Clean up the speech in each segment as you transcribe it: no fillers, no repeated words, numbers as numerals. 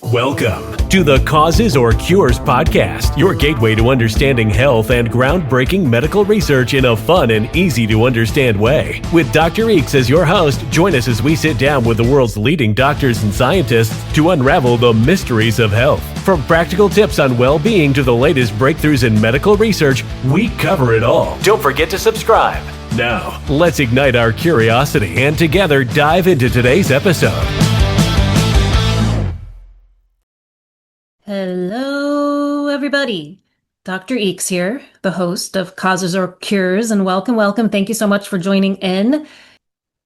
Welcome to the Causes or Cures podcast, your gateway to understanding health and groundbreaking medical research in a fun and easy to understand way. With Dr. Eeks as your host, join us as we sit down with the world's leading doctors and scientists to unravel the mysteries of health. From practical tips on well-being to the latest breakthroughs in medical research, we cover it all. Don't forget to subscribe. Now, let's ignite our curiosity and together dive into today's episode. Hello, everybody. Dr. Eeks here, the host of Causes or Cures, and welcome. Thank you so much for joining in.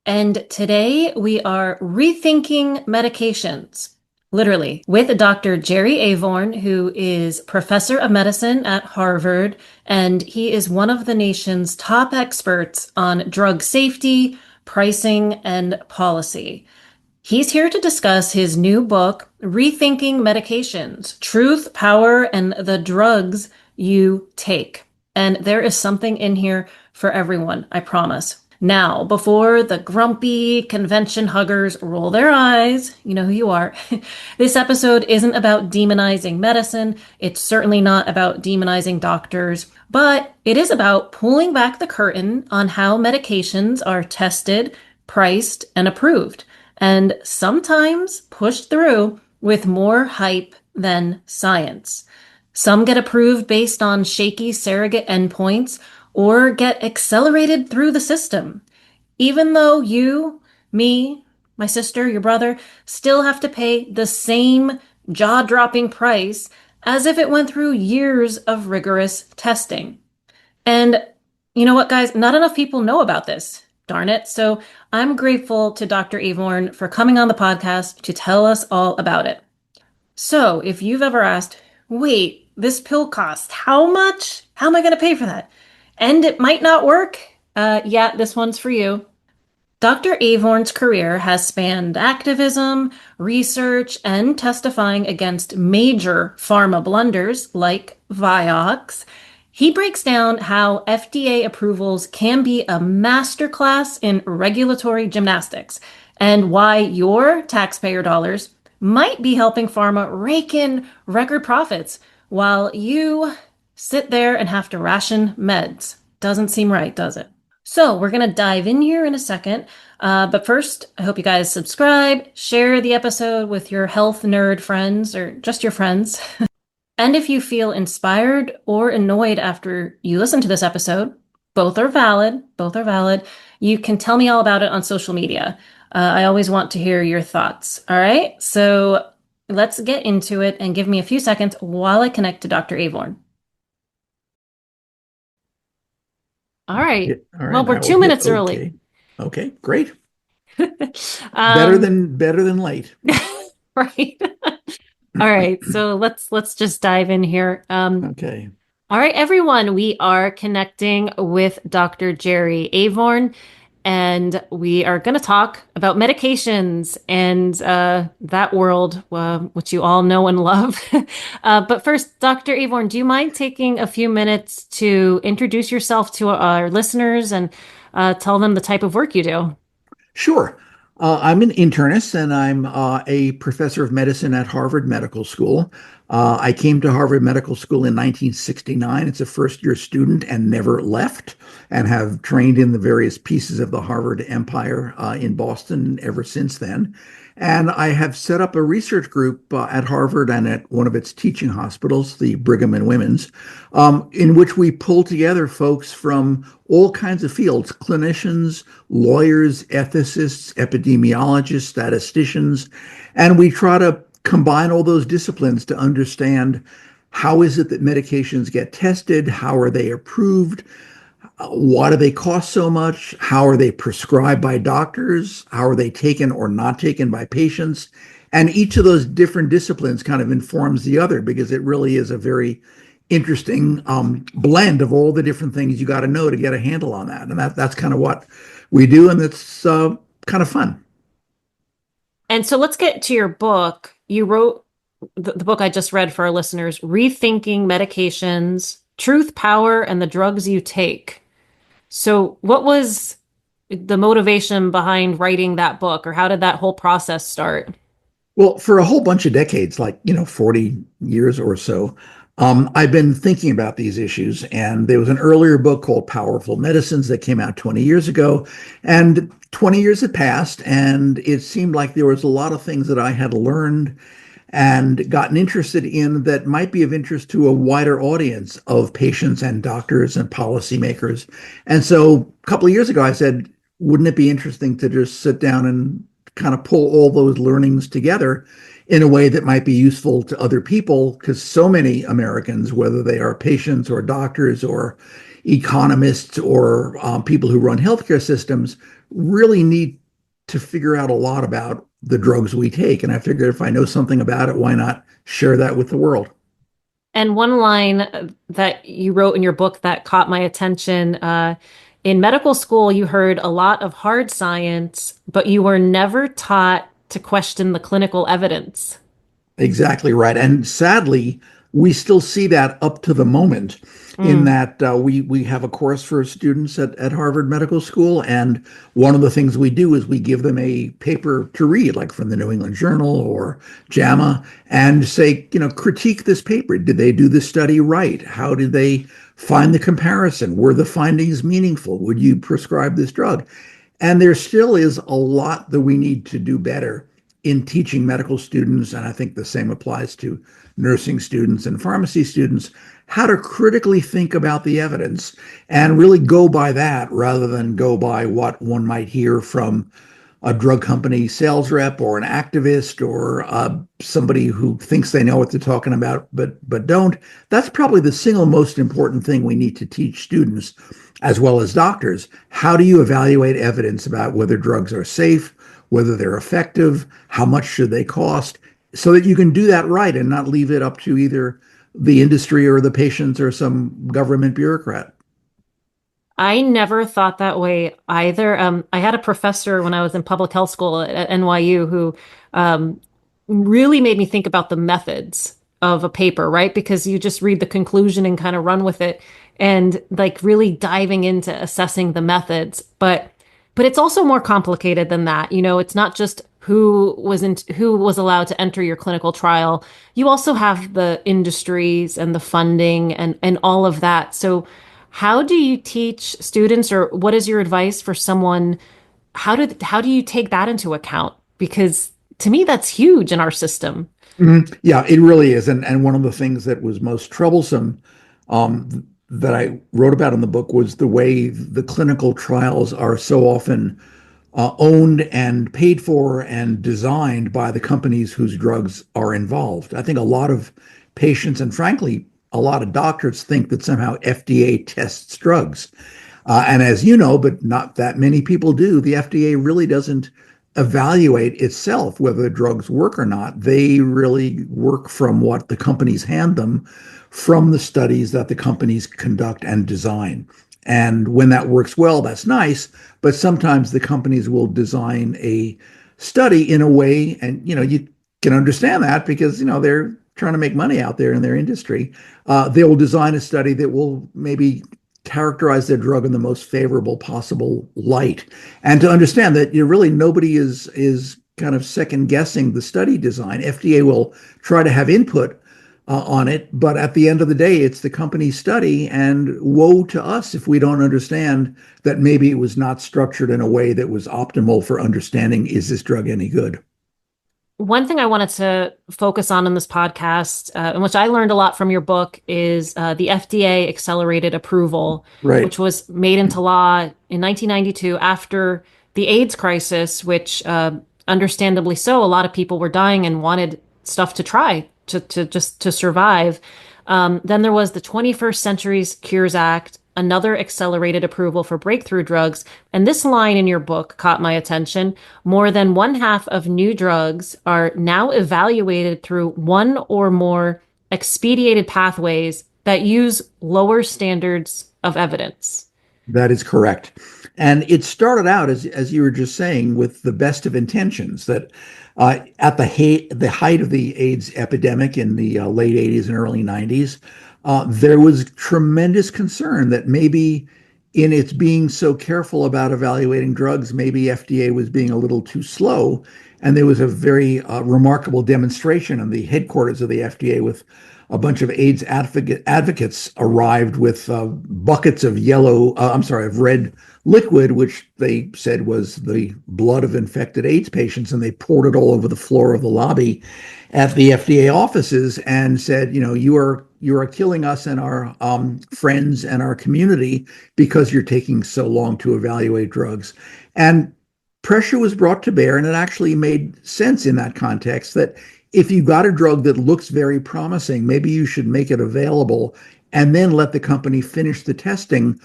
And today we are rethinking medications, literally, with Dr. Jerry Avorn, who is professor of medicine at Harvard, and he is one of the nation's top experts on drug safety, pricing, and policy. He's here to discuss his new book, Rethinking Medications, Truth, Power, and the Drugs You Take. And there is something in here for everyone, I promise. Now, before the grumpy convention huggers roll their eyes, you know who you are, this episode isn't about demonizing medicine. It's certainly not about demonizing doctors, but it is about pulling back the curtain on how medications are tested, priced, and approved, and sometimes pushed through with more hype than science. Some get approved based on shaky surrogate endpoints or get accelerated through the system, even though you, me, my sister, your brother, still have to pay the same jaw-dropping price as if it went through years of rigorous testing. And you know what, guys? Not enough people know about this. Darn it. So I'm grateful to Dr. Avorn for coming on the podcast to tell us all about it. So if you've ever asked, wait, this pill costs how much? How am I going to pay for that? And it might not work. Yeah, this one's for you. Dr. Avorn's career has spanned activism, research, and testifying against major pharma blunders like Vioxx. He breaks down how FDA approvals can be a masterclass in regulatory gymnastics and why your taxpayer dollars might be helping pharma rake in record profits while you sit there and have to ration meds. Doesn't seem right, does it? So we're going to dive in here in a second. But first, I hope you guys subscribe, share the episode with your health nerd friends or just your friends. And if you feel inspired or annoyed after you listen to this episode, both are valid. You can tell me all about it on social media. I always want to hear your thoughts. All right, so let's get into it and give me a few seconds while I connect to Dr. Avorn. All right. Well, we're 2 minutes early. Okay, great. Better than late. Right. All right, so let's just dive in here. Okay. All right, everyone, we are connecting with Dr. Jerry Avorn, and we are going to talk about medications and that world, which you all know and love. But first, Dr. Avorn, do you mind taking a few minutes to introduce yourself to our listeners and tell them the type of work you do? Sure. I'm an internist, and I'm a professor of medicine at Harvard Medical School. I came to Harvard Medical School in 1969 as a first-year student and never left, and have trained in the various pieces of the Harvard empire in Boston ever since then. And I have set up a research group at Harvard and at one of its teaching hospitals, the Brigham and Women's, in which we pull together folks from all kinds of fields: clinicians, lawyers, ethicists, epidemiologists, statisticians, and we try to combine all those disciplines to understand how is it that medications get tested, how are they approved, why do they cost so much, how are they prescribed by doctors, how are they taken or not taken by patients. And each of those different disciplines kind of informs the other, because it really is a very interesting blend of all the different things you got to know to get a handle on that. And that's kind of what we do, and it's kind of fun. And so let's get to your book. You wrote the book I just read for our listeners, Rethinking Medications, Truth, Power, and the Drugs You Take. So what was the motivation behind writing that book, or how did that whole process start? Well, for a whole bunch of decades, like, 40 years or so, I've been thinking about these issues. And there was an earlier book called Powerful Medicines that came out 20 years ago. And 20 years had passed, and it seemed like there was a lot of things that I had learned and gotten interested in that might be of interest to a wider audience of patients and doctors and policymakers. And so a couple of years ago, I said, wouldn't it be interesting to just sit down and kind of pull all those learnings together in a way that might be useful to other people? Because so many Americans, whether they are patients or doctors or economists or people who run healthcare systems, really need to figure out a lot about the drugs we take. And I figured if I know something about it, why not share that with the world? And one line that you wrote in your book that caught my attention, in medical school, you heard a lot of hard science, but you were never taught to question the clinical evidence. Exactly right. And sadly, we still see that up to the moment in Mm. that we have a course for students at Harvard Medical School. And one of the things we do is we give them a paper to read, like from the New England Journal or JAMA, and say, critique this paper. Did they do this study right? How did they find the comparison? Were the findings meaningful? Would you prescribe this drug? And there still is a lot that we need to do better in teaching medical students, and I think the same applies to nursing students and pharmacy students, how to critically think about the evidence and really go by that rather than go by what one might hear from a drug company sales rep or an activist or somebody who thinks they know what they're talking about but don't. That's probably the single most important thing we need to teach students as well as doctors. How do you evaluate evidence about whether drugs are safe, whether they're effective, how much should they cost, so that you can do that right and not leave it up to either the industry or the patients or some government bureaucrat? I never thought that way either. I had a professor when I was in public health school at NYU who um, really made me think about the methods of a paper, right? Because you just read the conclusion and kind of run with it, and like really diving into assessing the methods. But it's also more complicated than that. It's not just who was allowed to enter your clinical trial. You also have the industries and the funding and all of that. So how do you teach students, or what is your advice for someone? How do you take that into account? Because to me, that's huge in our system. Yeah, it really is. And one of the things that was most troublesome that I wrote about in the book was the way the clinical trials are so often owned and paid for and designed by the companies whose drugs are involved. I think a lot of patients and frankly, a lot of doctors think that somehow FDA tests drugs. And as you know, but not that many people do, the FDA really doesn't evaluate itself whether the drugs work or not. They really work from what the companies hand them from the studies that the companies conduct and design. And when that works well, that's nice. But sometimes the companies will design a study in a way, and you can understand that because they're trying to make money out there in their industry. They will design a study that will maybe characterize their drug in the most favorable possible light, and to understand that really nobody is kind of second guessing the study design. FDA will try to have input on it, but at the end of the day, it's the company's study, and woe to us if we don't understand that maybe it was not structured in a way that was optimal for understanding, is this drug any good? One thing I wanted to focus on in this podcast, in which I learned a lot from your book, is the FDA accelerated approval, Right. which was made into law in 1992 after the AIDS crisis, which understandably so, a lot of people were dying and wanted stuff to try to just to survive. Then there was the 21st Century's Cures Act, another accelerated approval for breakthrough drugs. And this line in your book caught my attention. More than one half of new drugs are now evaluated through one or more expedited pathways that use lower standards of evidence. That is correct. And it started out, as you were just saying, with the best of intentions that at the height of the AIDS epidemic in the late 80s and early 90s, there was tremendous concern that maybe in its being so careful about evaluating drugs, maybe FDA was being a little too slow. And there was a very remarkable demonstration in the headquarters of the FDA with a bunch of AIDS advocates arrived with buckets of of red liquid, which they said was the blood of infected AIDS patients, and they poured it all over the floor of the lobby at the FDA offices and said, you are killing us and our friends and our community because you're taking so long to evaluate drugs. And pressure was brought to bear, and it actually made sense in that context that if you got a drug that looks very promising, maybe you should make it available and then let the company finish the testing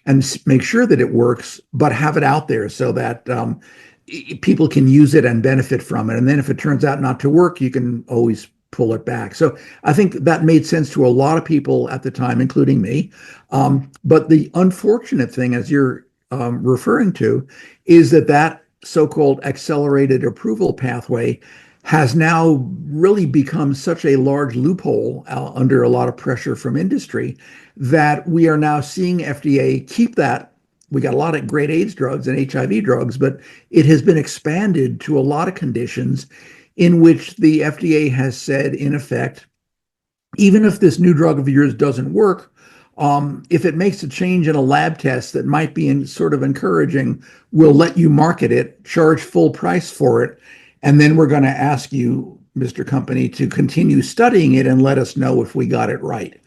and make sure that it works, but have it out there so that people can use it and benefit from it. And then if it turns out not to work, you can always pull it back. So I think that made sense to a lot of people at the time, including me. But the unfortunate thing, as you're referring to, is that so-called accelerated approval pathway has now really become such a large loophole under a lot of pressure from industry that we are now seeing FDA keep that. We got a lot of great AIDS drugs and HIV drugs, but it has been expanded to a lot of conditions in which the FDA has said, in effect, even if this new drug of yours doesn't work, if it makes a change in a lab test that might be sort of encouraging, we'll let you market it, charge full price for it, and then we're going to ask you, Mr. Company, to continue studying it and let us know if we got it right.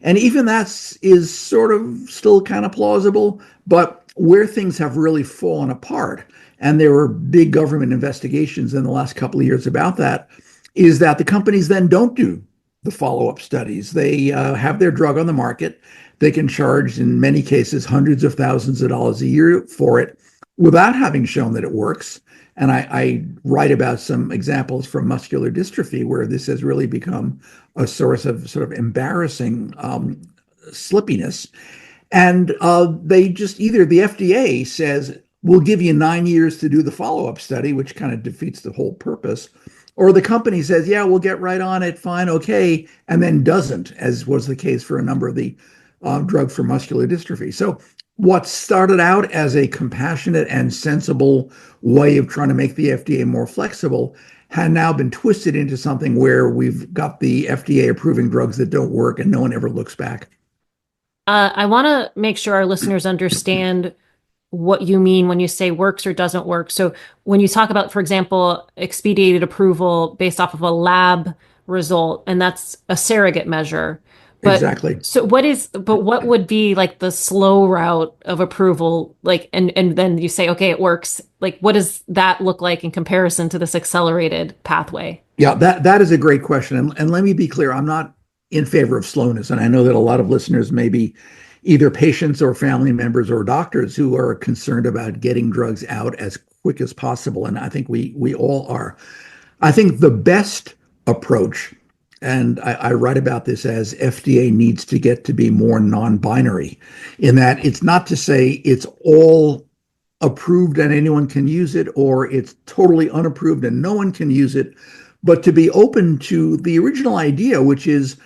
And even that is sort of still kind of plausible, but where things have really fallen apart, and there were big government investigations in the last couple of years about that, is that the companies then don't do the follow-up studies. They have their drug on the market. They can charge, in many cases, hundreds of thousands of dollars a year for it without having shown that it works. And I write about some examples from muscular dystrophy where this has really become a source of sort of embarrassing slippiness. And they just either the FDA says, we'll give you 9 years to do the follow-up study, which kind of defeats the whole purpose. Or the company says, yeah, we'll get right on it, fine, okay, and then doesn't, as was the case for a number of the drugs for muscular dystrophy. So what started out as a compassionate and sensible way of trying to make the FDA more flexible had now been twisted into something where we've got the FDA approving drugs that don't work and no one ever looks back. I want to make sure our listeners understand what you mean when you say works or doesn't work. So when you talk about, for example, expedited approval based off of a lab result, and that's a surrogate measure. But exactly. So what would be like the slow route of approval? Like, and then you say, okay, it works. Like, what does that look like in comparison to this accelerated pathway? Yeah, that is a great question. And let me be clear, I'm not in favor of slowness. And I know that a lot of listeners may be either patients or family members or doctors who are concerned about getting drugs out as quick as possible. And I think we all are. I think the best approach, and I write about this as FDA needs to get to be more non-binary, in that it's not to say it's all approved and anyone can use it, or it's totally unapproved and no one can use it, but to be open to the original idea, which is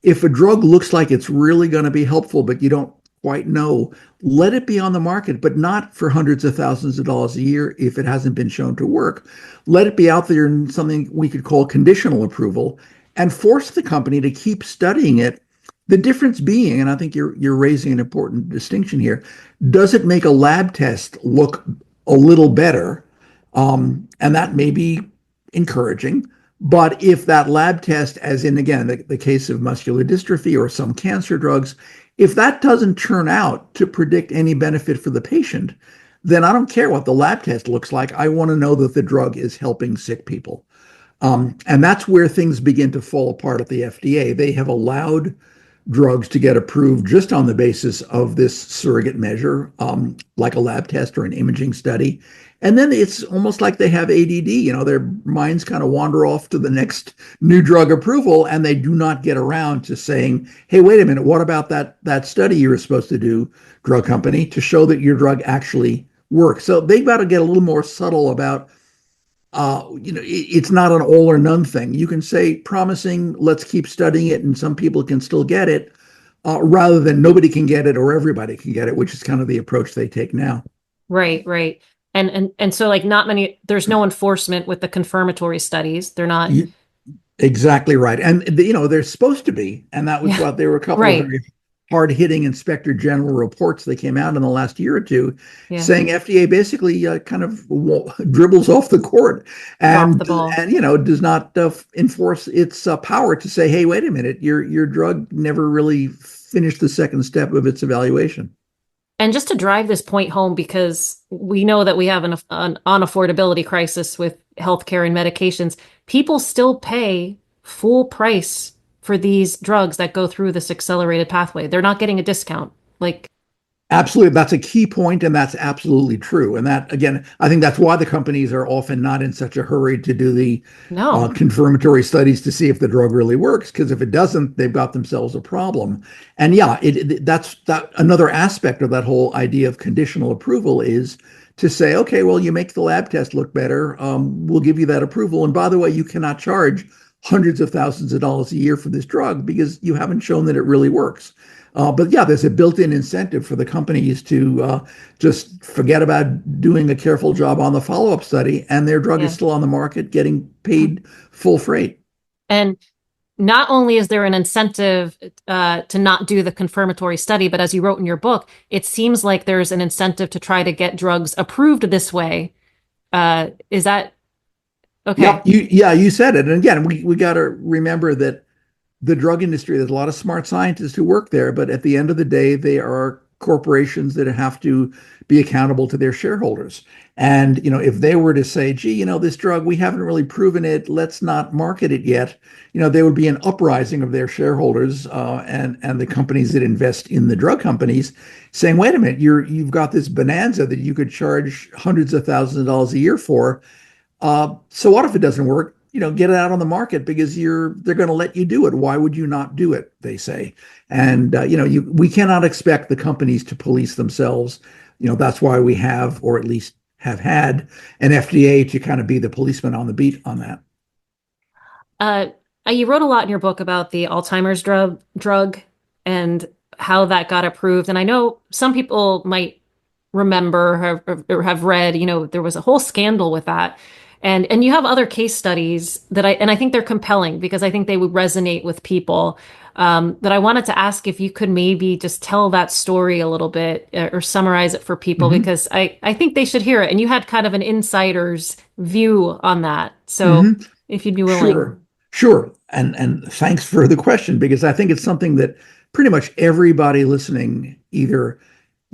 if a drug looks like it's really going to be helpful, but you don't quite know, let it be on the market, but not for hundreds of thousands of dollars a year if it hasn't been shown to work. Let it be out there in something we could call conditional approval and force the company to keep studying it. The difference being, and I think you're raising an important distinction here, does it make a lab test look a little better? And that may be encouraging. But if that lab test, as in, again, the case of muscular dystrophy or some cancer drugs, if that doesn't turn out to predict any benefit for the patient, then I don't care what the lab test looks like. I want to know that the drug is helping sick people. And that's where things begin to fall apart at the FDA. They have allowed drugs to get approved just on the basis of this surrogate measure, like a lab test or an imaging study. And then it's almost like they have ADD, their minds kind of wander off to the next new drug approval, and they do not get around to saying, hey, wait a minute, what about that study you were supposed to do, drug company, to show that your drug actually works? So they've got to get a little more subtle about, it's not an all or none thing. You can say promising, let's keep studying it, and some people can still get it, rather than nobody can get it or everybody can get it, which is kind of the approach they take now. Right, right. And so like not many, there's no enforcement with the confirmatory studies. They're not. Exactly right. And, they're supposed to be. And that was Yeah, what there were a couple of right. very hard-hitting inspector general reports that came out in the last year or two Yeah. saying FDA basically kind of dribbles off the court Drop the and, ball. does not enforce its power to say, hey, wait a minute, your drug never really finished the second step of its evaluation. And just to drive this point home, because we know that we have an unaffordability crisis with healthcare and medications, people still pay full price for these drugs that go through this accelerated pathway. They're not getting a discount. Like, Absolutely. That's a key point, and that's absolutely true. And that, again, I think that's why the companies are often not in such a hurry to do the no. confirmatory studies to see if the drug really works, because if it doesn't, they've got themselves a problem. And yeah, that's another aspect of that whole idea of conditional approval is to say, okay, well, you make the lab test look better, we'll give you that approval. And by the way, you cannot charge hundreds of thousands of dollars a year for this drug because you haven't shown that it really works. But yeah, there's a built-in incentive for the companies to just forget about doing a careful job on the follow-up study, and their drug is Yeah. still on the market, getting paid full freight. And not only is there an incentive to not do the confirmatory study, but as you wrote in your book, it seems like there's an incentive to try to get drugs approved this way. Is that okay? Yep, you said it. And again, we got to remember that the drug industry, there's a lot of smart scientists who work there, but at the end of the day, they are corporations that have to be accountable to their shareholders. And, if they were to say, gee, this drug, we haven't really proven it, let's not market it yet, there would be an uprising of their shareholders and the companies that invest in the drug companies saying, wait a minute, you've got this bonanza that you could charge hundreds of thousands of dollars a year for. So what if it doesn't work? Get it out on the market because they're going to let you do it. Why would you not do it? They say, and we cannot expect the companies to police themselves. That's why we have, or at least have had, an FDA to kind of be the policeman on the beat on that. You wrote a lot in your book about the Alzheimer's drug and how that got approved. And I know some people might remember or have read, there was a whole scandal with that. And you have other case studies that I think they're compelling because I think they would resonate with people. That I wanted to ask if you could maybe just tell that story a little bit or summarize it for people because I think they should hear it. And you had kind of an insider's view on that. So if you'd be willing. Sure. And thanks for the question, because I think it's something that pretty much everybody listening either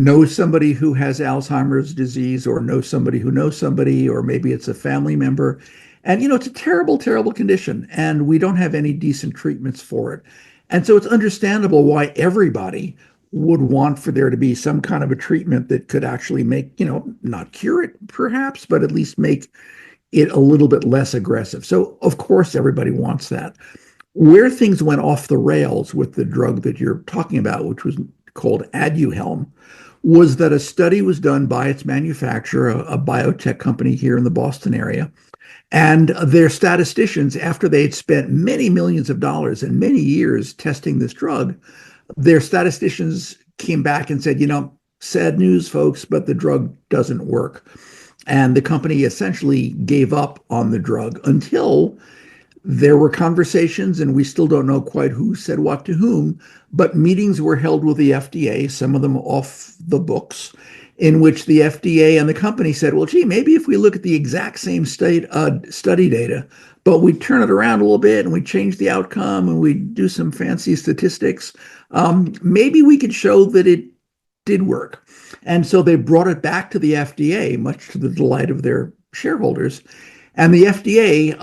knows somebody who has Alzheimer's disease or knows somebody who knows somebody, or maybe it's a family member. And, it's a terrible, terrible condition, and we don't have any decent treatments for it. And so it's understandable why everybody would want for there to be some kind of a treatment that could actually make, not cure it perhaps, but at least make it a little bit less aggressive. So of course, everybody wants that. Where things went off the rails with the drug that you're talking about, which was called Aduhelm, was that a study was done by its manufacturer, a biotech company here in the Boston area. And their statisticians, after they had spent many millions of dollars and many years testing this drug, their statisticians came back and said, sad news, folks, but the drug doesn't work. And the company essentially gave up on the drug until there were conversations, and we still don't know quite who said what to whom, but meetings were held with the FDA, some of them off the books, in which the FDA and the company said, well, gee, maybe if we look at the exact same study data, but we turn it around a little bit and we change the outcome and we do some fancy statistics, maybe we could show that it did work. And so they brought it back to the FDA, much to the delight of their shareholders. And the FDA,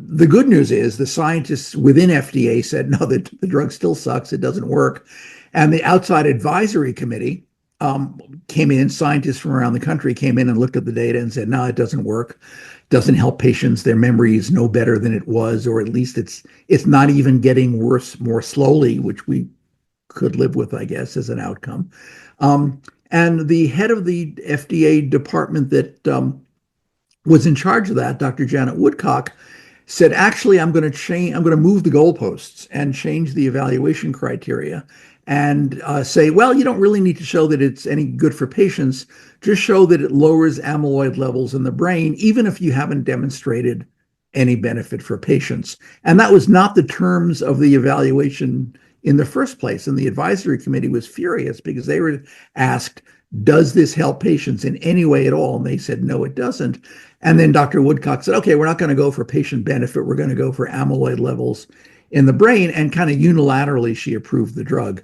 the good news is the scientists within FDA said, no, the drug still sucks. It doesn't work. And the outside advisory committee came in, scientists from around the country came in and looked at the data and said, no, it doesn't work. Doesn't help patients. Their memory is no better than it was, or at least it's not even getting worse more slowly, which we could live with, I guess, as an outcome. And the head of the FDA department that was in charge of that, Dr. Janet Woodcock, said, actually, I'm going to move the goalposts and change the evaluation criteria. and say, well, you don't really need to show that it's any good for patients. Just show that it lowers amyloid levels in the brain, even if you haven't demonstrated any benefit for patients. And that was not the terms of the evaluation in the first place. And the advisory committee was furious because they were asked, does this help patients in any way at all? And they said, no, it doesn't. And then Dr. Woodcock said, okay, we're not going to go for patient benefit. We're going to go for amyloid levels in the brain. And kind of unilaterally, she approved the drug,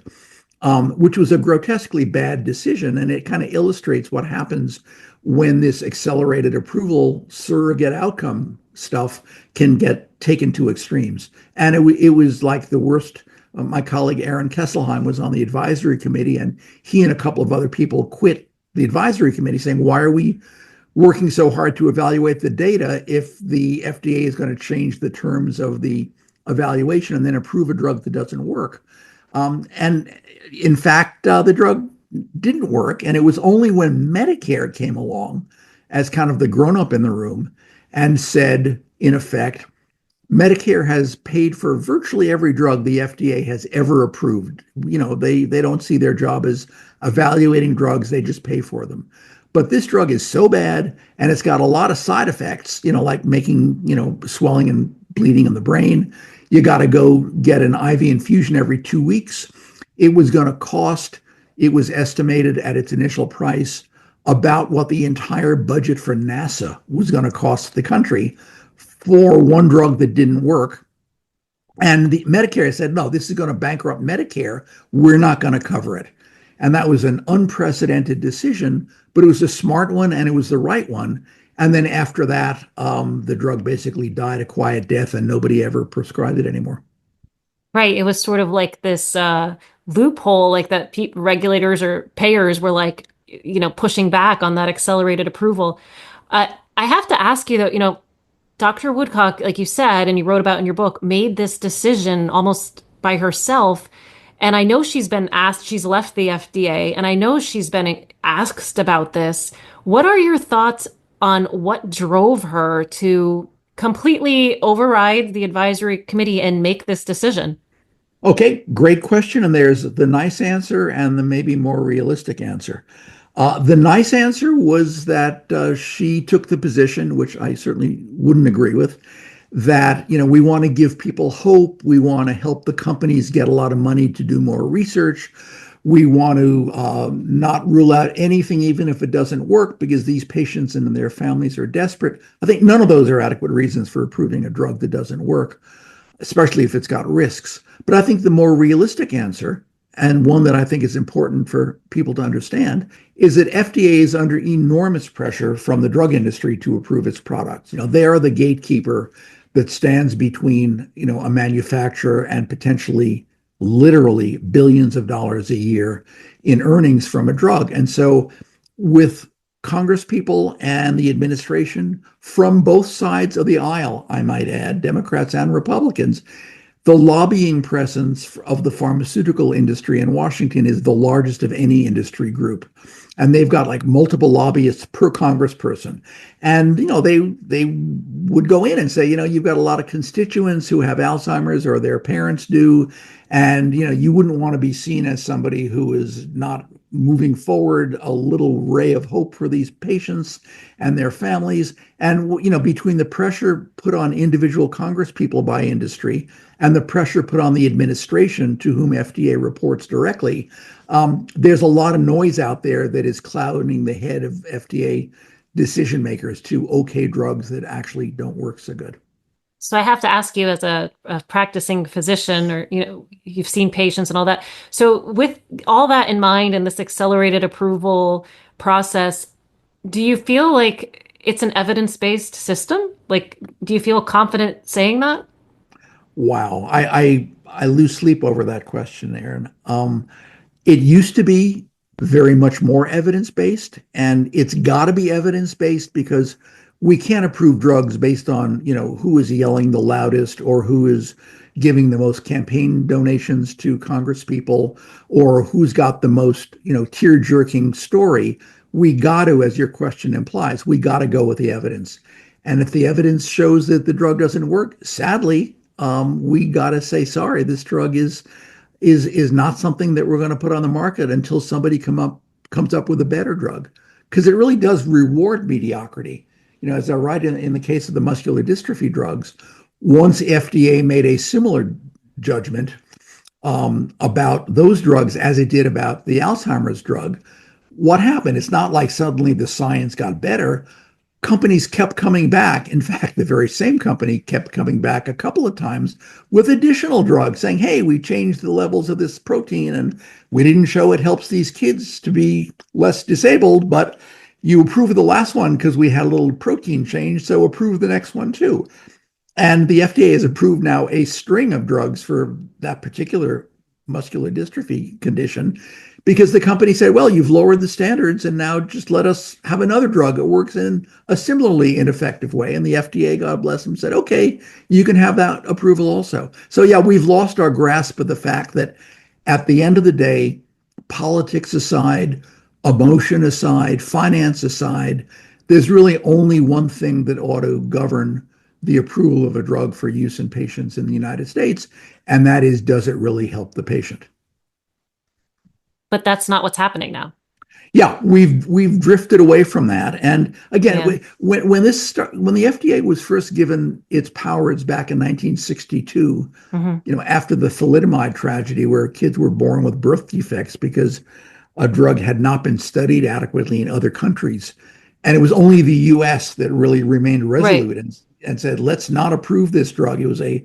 which was a grotesquely bad decision. And it kind of illustrates what happens when this accelerated approval surrogate outcome stuff can get taken to extremes. And it was like the worst. My colleague Aaron Kesselheim was on the advisory committee, and he and a couple of other people quit the advisory committee saying, why are we working so hard to evaluate the data if the FDA is going to change the terms of the evaluation and then approve a drug that doesn't work? And in fact, the drug didn't work. And it was only when Medicare came along as kind of the grown-up in the room and said, in effect, Medicare has paid for virtually every drug the FDA has ever approved. They don't see their job as evaluating drugs, they just pay for them. But this drug is so bad, and it's got a lot of side effects, like making, swelling and bleeding in the brain. You got to go get an IV infusion every 2 weeks. It was going to cost, it was estimated at its initial price, about what the entire budget for NASA was going to cost the country for one drug that didn't work. And the Medicare said, no, this is going to bankrupt Medicare. We're not going to cover it. And that was an unprecedented decision, but it was a smart one and it was the right one. And then after that, the drug basically died a quiet death and nobody ever prescribed it anymore. Right. It was sort of like this loophole, like that regulators or payers were like, pushing back on that accelerated approval. I have to ask you though, Dr. Woodcock, like you said, and you wrote about in your book, made this decision almost by herself. And I know she's been asked, she's left the FDA, and I know she's been asked about this. What are your thoughts on what drove her to completely override the advisory committee and make this decision? Okay, great question. And there's the nice answer and the maybe more realistic answer. The nice answer was that she took the position, which I certainly wouldn't agree with, that we want to give people hope. We want to help the companies get a lot of money to do more research. We want to not rule out anything, even if it doesn't work, because these patients and their families are desperate. I think none of those are adequate reasons for approving a drug that doesn't work, especially if it's got risks. But I think the more realistic answer, and one that I think is important for people to understand, is that FDA is under enormous pressure from the drug industry to approve its products. They are the gatekeeper that stands between, a manufacturer and potentially literally billions of dollars a year in earnings from a drug. And so with Congress people and the administration from both sides of the aisle, I might add, Democrats and Republicans, the lobbying presence of the pharmaceutical industry in Washington is the largest of any industry group. And they've got like multiple lobbyists per congressperson. And, they would go in and say, you've got a lot of constituents who have Alzheimer's or their parents do. And, you wouldn't want to be seen as somebody who is not moving forward a little ray of hope for these patients and their families. And, between the pressure put on individual congresspeople by industry and the pressure put on the administration to whom FDA reports directly, there's a lot of noise out there that is clouding the head of FDA decision makers to okay drugs that actually don't work so good. So I have to ask you, as a practicing physician, or you've seen patients and all that. So with all that in mind and this accelerated approval process, do you feel like it's an evidence-based system? Like, do you feel confident saying that? Wow, I lose sleep over that question, Aaron. It used to be very much more evidence-based, and it's got to be evidence-based because we can't approve drugs based on, who is yelling the loudest or who is giving the most campaign donations to congresspeople or who's got the most, tear-jerking story. We got to, as your question implies, we got to go with the evidence. And if the evidence shows that the drug doesn't work, sadly, we got to say, sorry, this drug is is not something that we're going to put on the market until somebody comes up with a better drug, because it really does reward mediocrity. As I write in the case of the muscular dystrophy drugs, once FDA made a similar judgment about those drugs as it did about the Alzheimer's drug, what happened? It's not like suddenly the science got better. Companies kept coming back. In fact, the very same company kept coming back a couple of times with additional drugs saying, hey, we changed the levels of this protein and we didn't show it helps these kids to be less disabled, but you approved the last one because we had a little protein change, so approve the next one too. And the FDA has approved now a string of drugs for that particular muscular dystrophy condition because the company said, well, you've lowered the standards and now just let us have another drug that works in a similarly ineffective way. And the FDA, God bless them, said, okay, you can have that approval also. So yeah, we've lost our grasp of the fact that at the end of the day, politics aside, emotion aside, finance aside, there's really only one thing that ought to govern the approval of a drug for use in patients in the United States, and that is, does it really help the patient? But that's not what's happening now. Yeah, we've drifted away from that. And again, when the FDA was first given its powers back in 1962, after the thalidomide tragedy, where kids were born with birth defects because a drug had not been studied adequately in other countries, and it was only the U.S. that really remained resolute and said, let's not approve this drug. It was a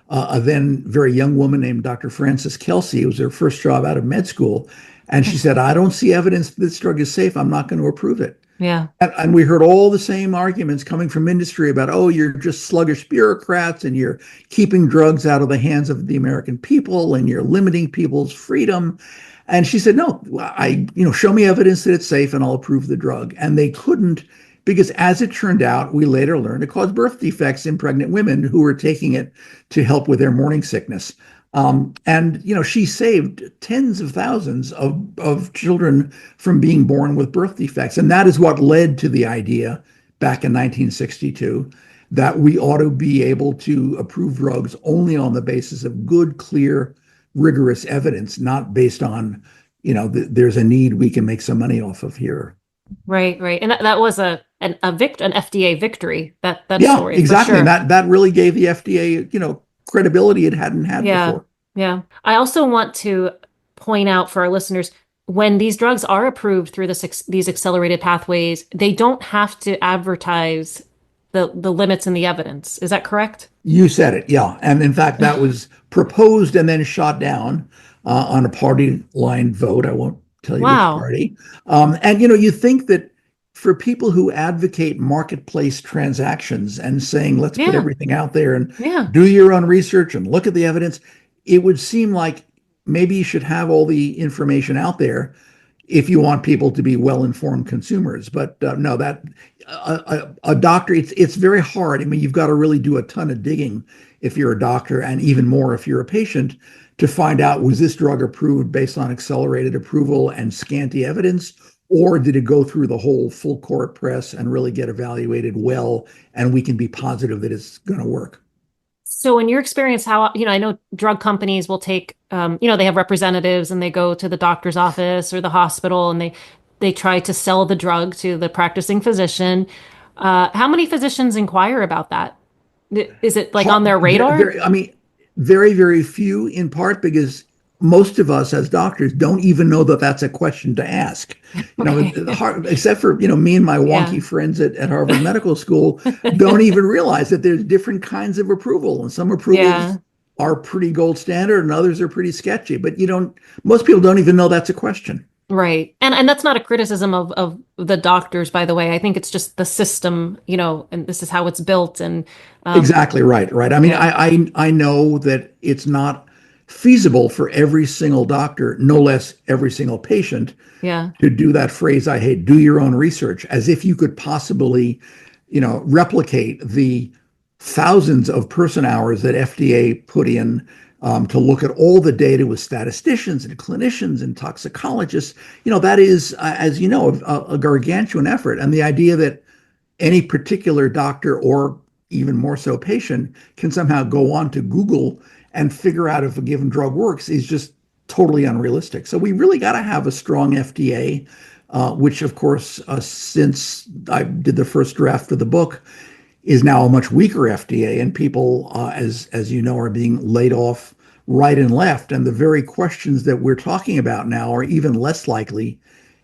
then very young woman named Dr. Frances Kelsey. It was her first job out of med school. And she said, I don't see evidence that this drug is safe. I'm not going to approve it. Yeah. And we heard all the same arguments coming from industry about, oh, you're just sluggish bureaucrats and you're keeping drugs out of the hands of the American people and you're limiting people's freedom. And she said, no, show me evidence that it's safe and I'll approve the drug. And they couldn't, because as it turned out, we later learned it caused birth defects in pregnant women who were taking it to help with their morning sickness. She saved tens of thousands of children from being born with birth defects. And that is what led to the idea back in 1962 that we ought to be able to approve drugs only on the basis of good, clear, rigorous evidence, not based on, there's a need we can make some money off of here. Right. And that was an FDA victory. That story. Yeah, exactly. For sure. And that really gave the FDA, credibility it hadn't had before. Yeah. I also want to point out for our listeners, when these drugs are approved through these accelerated pathways, they don't have to advertise the limits in the evidence. Is that correct? You said it. Yeah. And in fact, that was proposed and then shot down on a party line vote. I won't tell you which party. You think that for people who advocate marketplace transactions and saying, let's put everything out there and do your own research and look at the evidence, it would seem like maybe you should have all the information out there if you want people to be well-informed consumers. But no, that a doctor, it's very hard. I mean, you've got to really do a ton of digging if you're a doctor, and even more if you're a patient, to find out, was this drug approved based on accelerated approval and scanty evidence, or did it go through the whole full court press and really get evaluated well, and we can be positive that it's going to work? So in your experience, how, I know drug companies will take, they have representatives and they go to the doctor's office or the hospital and they try to sell the drug to the practicing physician. How many physicians inquire about that? Is it like on their radar? Very, very few, in part because most of us as doctors don't even know that that's a question to ask. Except for, me and my wonky friends at Harvard Medical School don't even realize that there's different kinds of approval, and some approvals are pretty gold standard and others are pretty sketchy, but most people don't even know that's a question. Right. And that's not a criticism of the doctors, by the way. I think it's just the system, and this is how it's built. And exactly right. I mean, I know that it's not feasible for every single doctor, no less every single patient, to do that phrase I hate, do your own research, as if you could possibly, replicate the thousands of person hours that FDA put in to look at all the data with statisticians and clinicians and toxicologists. That is, as you know, a gargantuan effort. And the idea that any particular doctor, or even more so patient, can somehow go on to Google and figure out if a given drug works is just totally unrealistic. So we really got to have a strong FDA, which, of course, since I did the first draft of the book, is now a much weaker FDA, and people, as you know, are being laid off right and left. And the very questions that we're talking about now are even less likely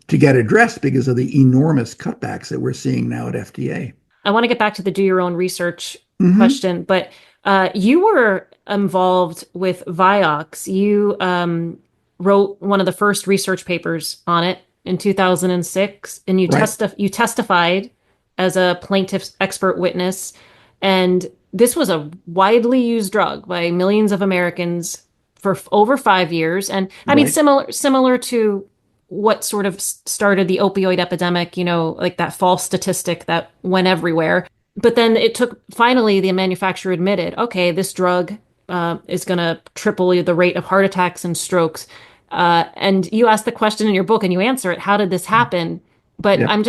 to get addressed because of the enormous cutbacks that we're seeing now at FDA. I want to get back to the do your own research Mm-hmm. question, but you were involved with Vioxx. You wrote one of the first research papers on it in 2006, and Right. you testified as a plaintiff's expert witness. And this was a widely used drug by millions of Americans for over 5 years. And I mean, Right. similar to what sort of started the opioid epidemic, like that false statistic that went everywhere. But then it took, finally, the manufacturer admitted, okay, this drug is going to triple the rate of heart attacks and strokes. And you asked the question in your book and you answer it, how did this happen? But Yeah.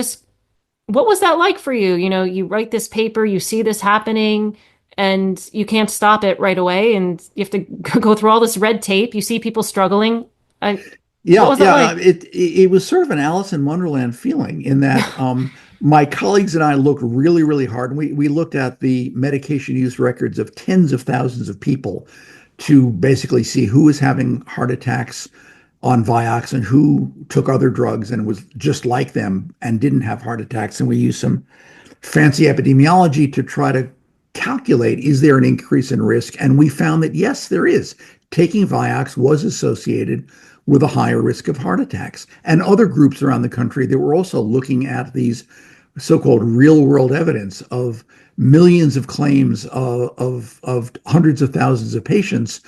what was that like for you? You write this paper, you see this happening, and you can't stop it right away. And you have to go through all this red tape. You see people struggling. What Yeah, was that yeah. like? It was sort of an Alice in Wonderland feeling in that my colleagues and I looked really, really hard. And we looked at the medication use records of tens of thousands of people to basically see who was having heart attacks on Vioxx and who took other drugs and was just like them and didn't have heart attacks. And we used some fancy epidemiology to try to calculate, is there an increase in risk? And we found that yes, there is. Taking Vioxx was associated with a higher risk of heart attacks. And other groups around the country that were also looking at these so-called real-world evidence of millions of claims of hundreds of thousands of patients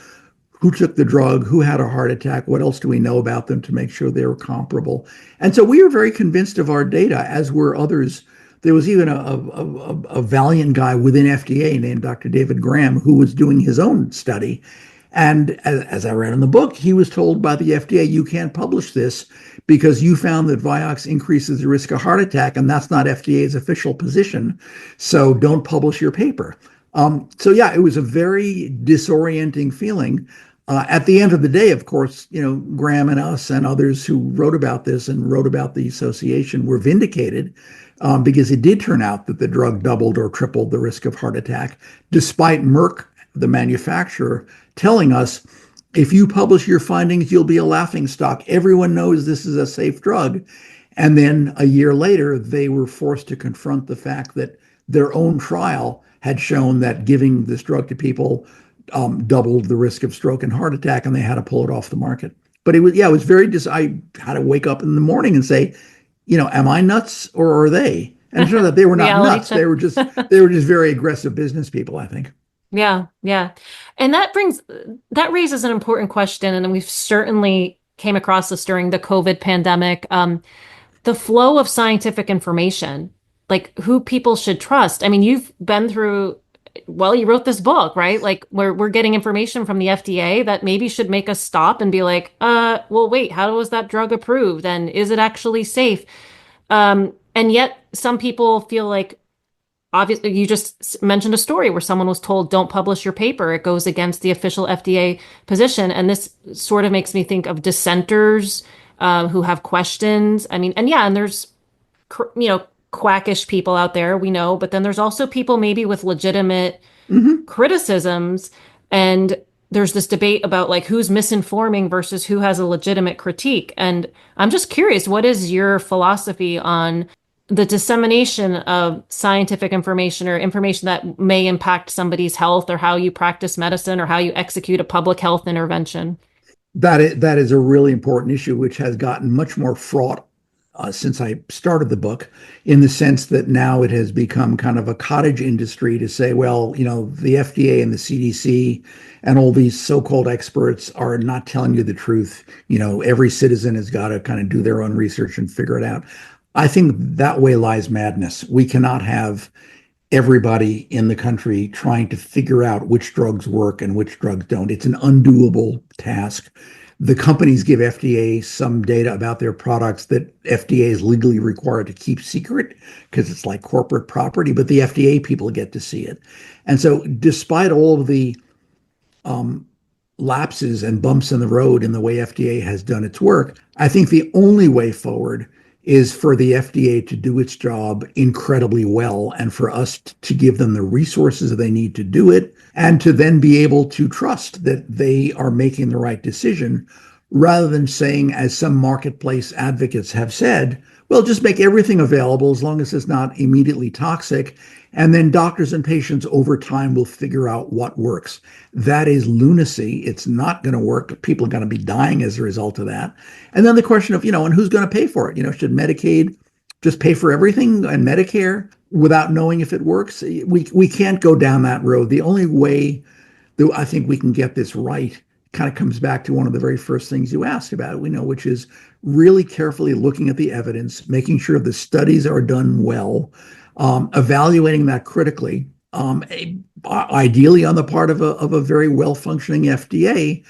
who took the drug, who had a heart attack, what else do we know about them to make sure they were comparable. And so we were very convinced of our data, as were others. There was even a valiant guy within FDA named Dr. David Graham who was doing his own study. And as I read in the book, he was told by the FDA, you can't publish this because you found that Vioxx increases the risk of heart attack, and that's not FDA's official position. So don't publish your paper. So yeah, it was a very disorienting feeling. At the end of the day, of course, Graham and us and others who wrote about this and wrote about the association were vindicated because it did turn out that the drug doubled or tripled the risk of heart attack, despite Merck, the manufacturer, telling us, if you publish your findings, you'll be a laughingstock. Everyone knows this is a safe drug. And then a year later, they were forced to confront the fact that their own trial had shown that giving this drug to people doubled the risk of stroke and heart attack, and they had to pull it off the market. But it was very, I had to wake up in the morning and say, am I nuts or are they? And it turned out they were not Reality nuts. check. They were just very aggressive business people, I think. Yeah, yeah. And that raises an important question, and we've certainly came across this during the COVID pandemic. The flow of scientific information, like who people should trust. I mean, you've been through, well, you wrote this book, right? Like we're getting information from the FDA that maybe should make us stop and be like, well, wait, how was that drug approved? And is it actually safe? And yet some people feel like, obviously, you just mentioned a story where someone was told, don't publish your paper. It goes against the official FDA position. And this sort of makes me think of dissenters who have questions. I mean, and yeah, and there's, quackish people out there, we know, but then there's also people maybe with legitimate Mm-hmm. criticisms. And there's this debate about like who's misinforming versus who has a legitimate critique. And I'm just curious, what is your philosophy on the dissemination of scientific information or information that may impact somebody's health or how you practice medicine or how you execute a public health intervention? That is a really important issue, which has gotten much more fraught since I started the book, in the sense that now it has become kind of a cottage industry to say, well, the FDA and the CDC and all these so-called experts are not telling you the truth. Every citizen has got to kind of do their own research and figure it out. I think that way lies madness. We cannot have everybody in the country trying to figure out which drugs work and which drugs don't. It's an undoable task. The companies give FDA some data about their products that FDA is legally required to keep secret because it's like corporate property, but the FDA people get to see it. And so despite all of the lapses and bumps in the road in the way FDA has done its work. I think the only way forward is for the FDA to do its job incredibly well and for us to give them the resources they need to do it and to then be able to trust that they are making the right decision rather than saying, as some marketplace advocates have said, well, just make everything available as long as it's not immediately toxic. And then doctors and patients over time will figure out what works. That is lunacy. It's not going to work. People are going to be dying as a result of that. And then the question of, and who's going to pay for it? Should Medicaid just pay for everything and Medicare without knowing if it works? We can't go down that road. The only way that I think we can get this right kind of comes back to one of the very first things you asked about, which is really carefully looking at the evidence, making sure the studies are done well, evaluating that critically, ideally on the part of a very well-functioning FDA,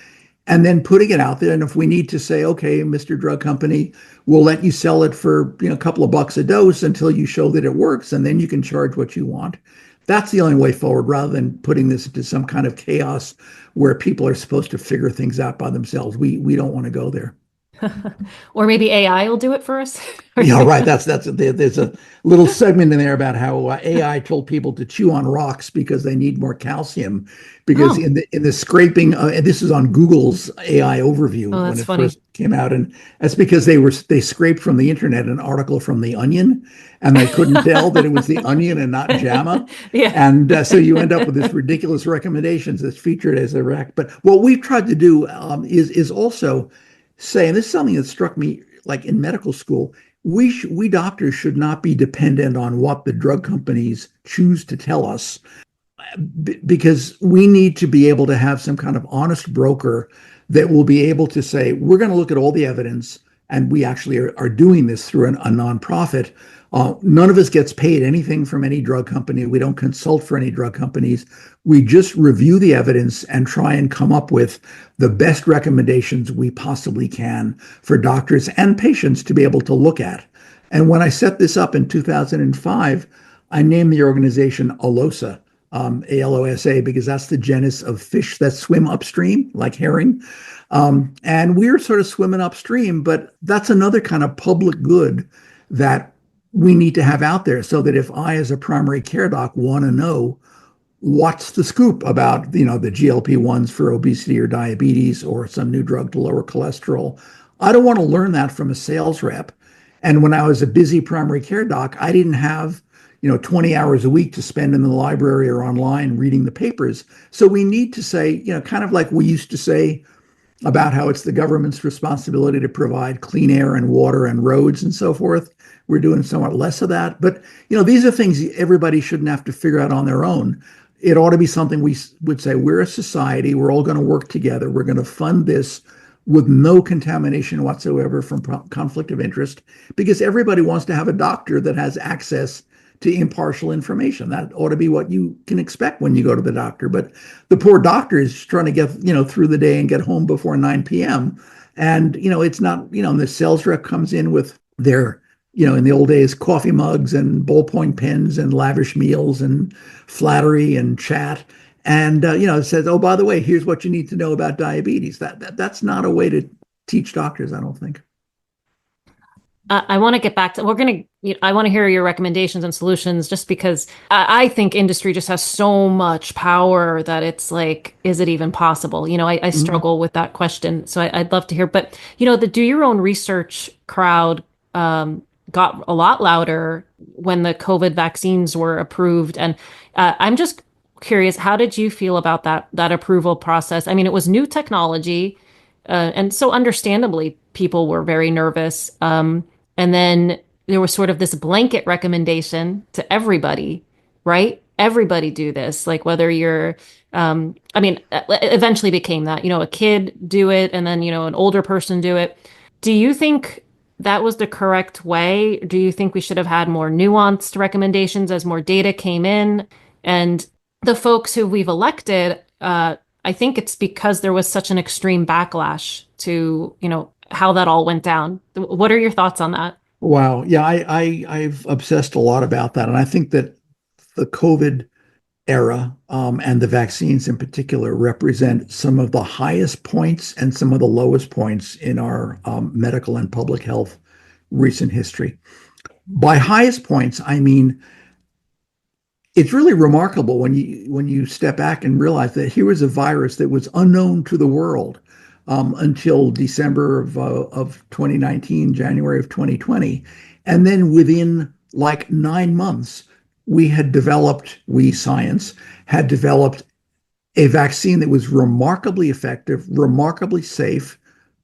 and then putting it out there. And if we need to say, okay, Mr. Drug Company, we'll let you sell it for a couple of bucks a dose until you show that it works, and then you can charge what you want. That's the only way forward, rather than putting this into some kind of chaos where people are supposed to figure things out by themselves. We don't want to go there. Or maybe AI will do it for us. Yeah, right. There's a little segment in there about how AI told people to chew on rocks because they need more calcium. Because in the scraping, and this is on Google's AI overview when it first came out, and that's because they scraped from the internet an article from The Onion, and they couldn't tell that it was The Onion and not JAMA. Yeah. And so you end up with this ridiculous recommendations that's featured as a rec. But what we've tried to do is also say, and this is something that struck me like in medical school, we doctors should not be dependent on what the drug companies choose to tell us, because we need to be able to have some kind of honest broker that will be able to say, we're going to look at all the evidence, and we actually are doing this through a nonprofit. None of us gets paid anything from any drug company. We don't consult for any drug companies. We just review the evidence and try and come up with the best recommendations we possibly can for doctors and patients to be able to look at. And when I set this up in 2005, I named the organization ALOSA, ALOSA, because that's the genus of fish that swim upstream, like herring. And we're sort of swimming upstream, but that's another kind of public good that we need to have out there, so that if I, as a primary care doc, want to know what's the scoop about, the GLP-1s for obesity or diabetes or some new drug to lower cholesterol, I don't want to learn that from a sales rep. And when I was a busy primary care doc, I didn't have 20 hours a week to spend in the library or online reading the papers. So we need to say, kind of like we used to say about how it's the government's responsibility to provide clean air and water and roads and so forth. We're doing somewhat less of that. But, these are things everybody shouldn't have to figure out on their own. It ought to be something we would say, we're a society, we're all going to work together, we're going to fund this with no contamination whatsoever from conflict of interest, because everybody wants to have a doctor that has access to impartial information. That ought to be what you can expect when you go to the doctor. But the poor doctor is trying to get, through the day and get home before 9 p.m. And, it's not, the sales rep comes in with their, in the old days, coffee mugs and ballpoint pens and lavish meals and flattery and chat. And, it says, oh, by the way, here's what you need to know about diabetes. That's not a way to teach doctors, I don't think. I want to get back to, I want to hear your recommendations and solutions, just because I think industry just has so much power that it's like, is it even possible? I struggle with that question. So I'd love to hear, but the do your own research crowd got a lot louder when the COVID vaccines were approved. And I'm just curious, how did you feel about that approval process? I mean, it was new technology. And so understandably, people were very nervous. And then there was sort of this blanket recommendation to everybody, right? Everybody do this, like whether you're, eventually became that, a kid do it, and then, an older person do it. Do you think that was the correct way? Do you think we should have had more nuanced recommendations as more data came in? And the folks who we've elected, I think it's because there was such an extreme backlash to, how that all went down. What are your thoughts on that? Wow. Yeah, I've obsessed a lot about that. And I think that the COVID era, and the vaccines in particular represent some of the highest points and some of the lowest points in our medical and public health recent history. By highest points, I mean it's really remarkable when you step back and realize that here was a virus that was unknown to the world until December of 2019, January of 2020, and then within like 9 months, science had developed a vaccine that was remarkably effective, remarkably safe,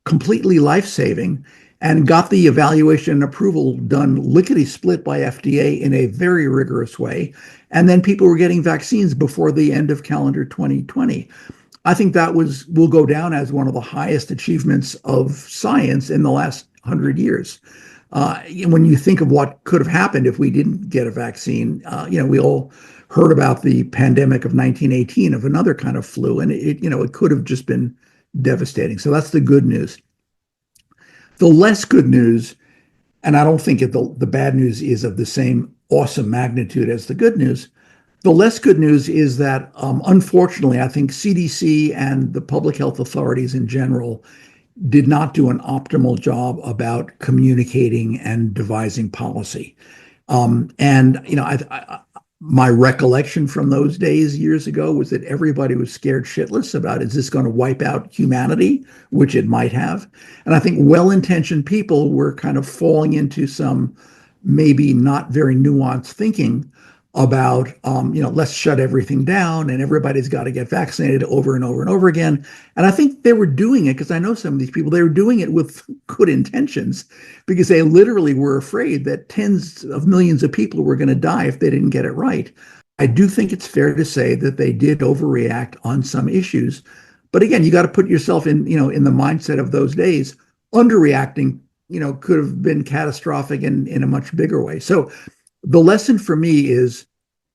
completely life-saving, and got the evaluation and approval done lickety-split by FDA in a very rigorous way. And then people were getting vaccines before the end of calendar 2020. I think that will go down as one of the highest achievements of science in the last 100 years. When you think of what could have happened if we didn't get a vaccine, we all heard about the pandemic of 1918 of another kind of flu, and it could have just been devastating. So that's the good news. The less good news, and I don't think the bad news is of the same awesome magnitude as the good news. The less good news is that, unfortunately, I think CDC and the public health authorities in general did not do an optimal job about communicating and devising policy. My recollection from those days years ago was that everybody was scared shitless about, is this going to wipe out humanity, which it might have. And I think well-intentioned people were kind of falling into some maybe not very nuanced thinking about, let's shut everything down and everybody's got to get vaccinated over and over and over again. And I think they were doing it because I know some of these people, they were doing it with good intentions because they literally were afraid that tens of millions of people were going to die if they didn't get it right. I do think it's fair to say that they did overreact on some issues. But again, you got to put yourself in the mindset of those days. Underreacting, could have been catastrophic in a much bigger way. So the lesson for me is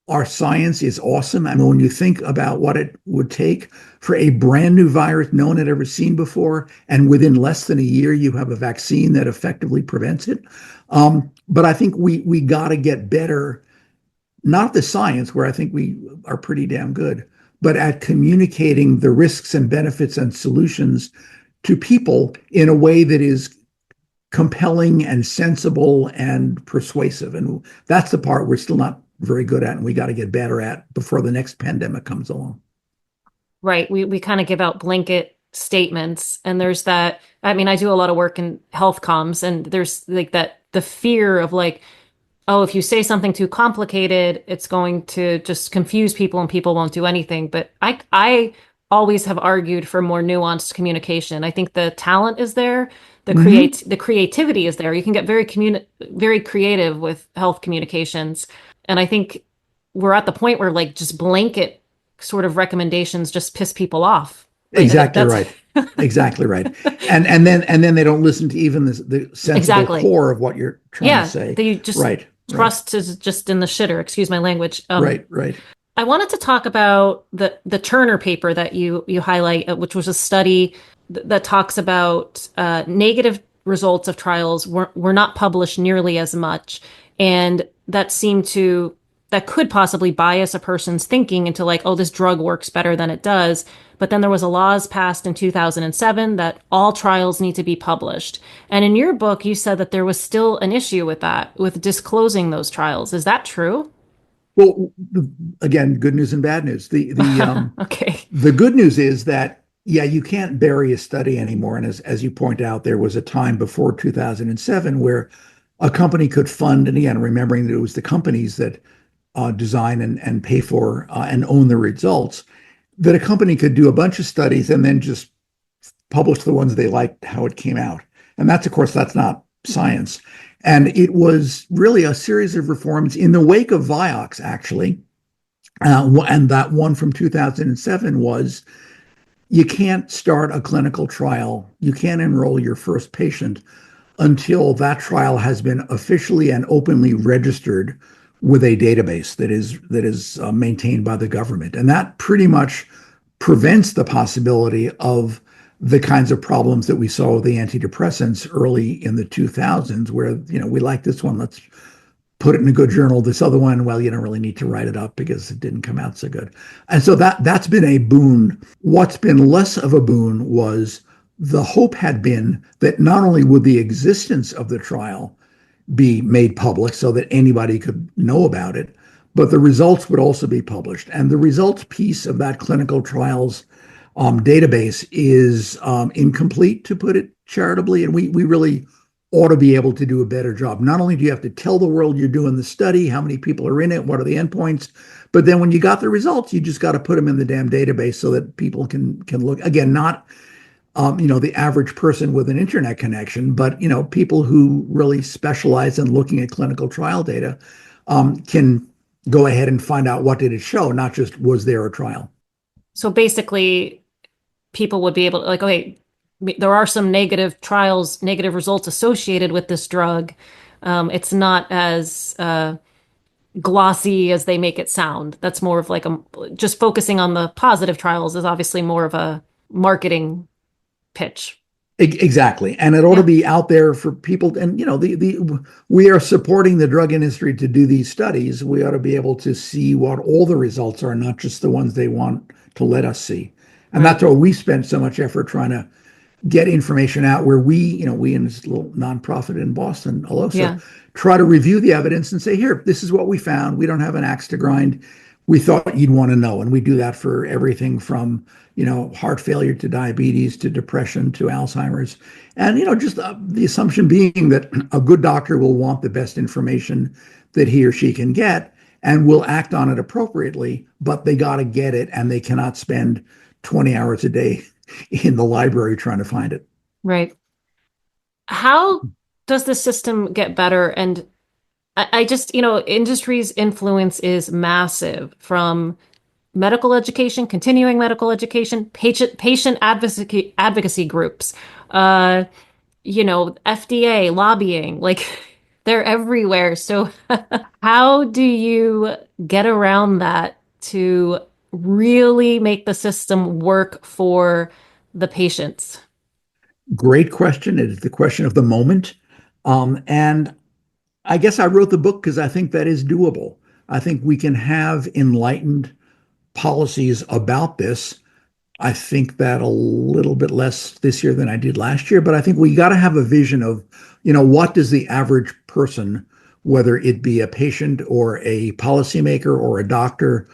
our science is awesome. I mean, when you think about what it would take for a brand new virus no one had ever seen before, and within less than a year, you have a vaccine that effectively prevents it. But I think we got to get better, not at the science, where I think we are pretty damn good, but at communicating the risks and benefits and solutions to people in a way that is compelling and sensible and persuasive. And that's the part we're still not very good at, and we got to get better at before the next pandemic comes along. Right. We kind of give out blanket statements, and there's that. I mean, I do a lot of work in health comms, and there's like that, the fear of like, oh, if you say something too complicated, it's going to just confuse people and people won't do anything. But I always have argued for more nuanced communication. I think the talent is there. The creativity is there. You can get very creative with health communications. And I think we're at the point where like just blanket sort of recommendations just piss people off. Exactly right. Exactly right. And then they don't listen to even the sensible core of what you're trying to say. They just trust is just in the shitter, excuse my language. Right. I wanted to talk about the Turner paper that you highlight, which was a study that talks about negative results of trials were not published nearly as much, and that could possibly bias a person's thinking into like, oh, this drug works better than it does. But then there was a laws passed in 2007 that all trials need to be published. And in your book, you said that there was still an issue with that, with disclosing those trials. Is that true? Well, again, good news and bad news. Okay. The good news is that, you can't bury a study anymore. And as you point out, there was a time before 2007 where a company could fund, and again, remembering that it was the companies that design and pay for and own the results, that a company could do a bunch of studies and then just publish the ones they liked how it came out. And of course, that's not science. And it was really a series of reforms in the wake of Vioxx, actually. And that one from 2007 was, you can't start a clinical trial, you can't enroll your first patient until that trial has been officially and openly registered with a database that is maintained by the government. And that pretty much prevents the possibility of the kinds of problems that we saw with the antidepressants early in the 2000s, where, we like this one, let's put it in a good journal. This other one, well, you don't really need to write it up because it didn't come out so good. And so that's been a boon. What's been less of a boon was the hope had been that not only would the existence of the trial be made public so that anybody could know about it, but the results would also be published. And the results piece of that clinical trials database is incomplete, to put it charitably. And we really ought to be able to do a better job. Not only do you have to tell the world you're doing the study, how many people are in it, what are the endpoints, but then when you got the results, you just got to put them in the damn database so that people can look. Again, not the average person with an internet connection, but people who really specialize in looking at clinical trial data can go ahead and find out what did it show, not just was there a trial. So basically, people would be able to, like, okay, there are some negative results associated with this drug. It's not as glossy as they make it sound. That's more of like just focusing on the positive trials is obviously more of a marketing pitch. Exactly. And it ought to be out there for people. And, we are supporting the drug industry to do these studies. We ought to be able to see what all the results are, not just the ones they want to let us see. And that's why we spend so much effort trying to get information out, where we in this little nonprofit in Boston, Alosa, try to review the evidence and say, here, this is what we found. We don't have an axe to grind. We thought you'd want to know. And we do that for everything from, heart failure to diabetes to depression to Alzheimer's. And, just the assumption being that a good doctor will want the best information that he or she can get and will act on it appropriately, but they got to get it, and they cannot spend 20 hours a day in the library trying to find it. Right. How does the system get better? And I just, industry's influence is massive, from medical education, continuing medical education, patient advocacy groups, FDA lobbying, like they're everywhere. So how do you get around that to really make the system work for the patients? Great question. It is the question of the moment. And I guess I wrote the book because I think that is doable. I think we can have enlightened policies about this. I think that a little bit less this year than I did last year, but I think we got to have a vision of, what does the average person, whether it be a patient or a policymaker or a doctor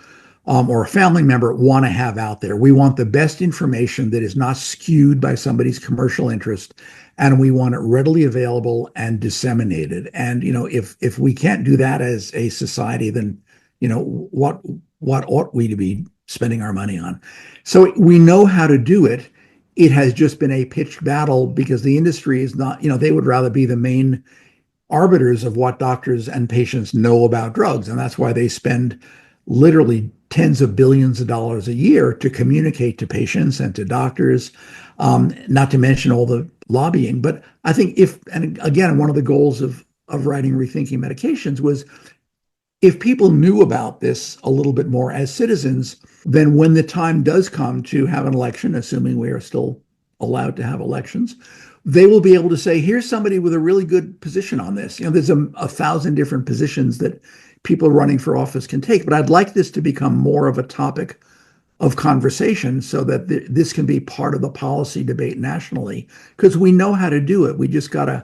or a family member, want to have out there. We want the best information that is not skewed by somebody's commercial interest, and we want it readily available and disseminated. And if we can't do that as a society, then what ought we to be spending our money on? So we know how to do it. It has just been a pitched battle because the industry is not, they would rather be the main arbiters of what doctors and patients know about drugs. And that's why they spend literally tens of billions of dollars a year to communicate to patients and to doctors, not to mention all the lobbying. But I think and again, one of the goals of writing Rethinking Medications was, if people knew about this a little bit more as citizens, then when the time does come to have an election, assuming we are still allowed to have elections, they will be able to say, here's somebody with a really good position on this. There's a 1,000 different positions that people running for office can take, but I'd like this to become more of a topic of conversation so that this can be part of the policy debate nationally, because we know how to do it. We just got to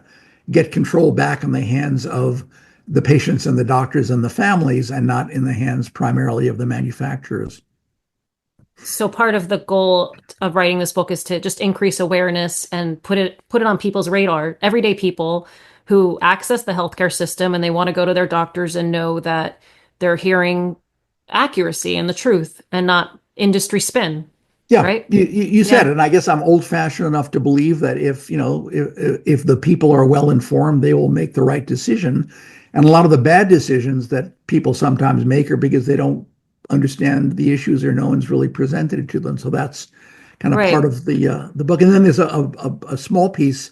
get control back in the hands of the patients and the doctors and the families, and not in the hands primarily of the manufacturers. So part of the goal of writing this book is to just increase awareness and put it on people's radar, everyday people who access the healthcare system, and they want to go to their doctors and know that they're hearing accuracy and the truth and not industry spin. Yeah, right. You said it, and I guess I'm old-fashioned enough to believe that if the people are well informed, they will make the right decision. And a lot of the bad decisions that people sometimes make are because they don't understand the issues, or no one's really presented it to them. So that's kind of part of the book. And then there's a small piece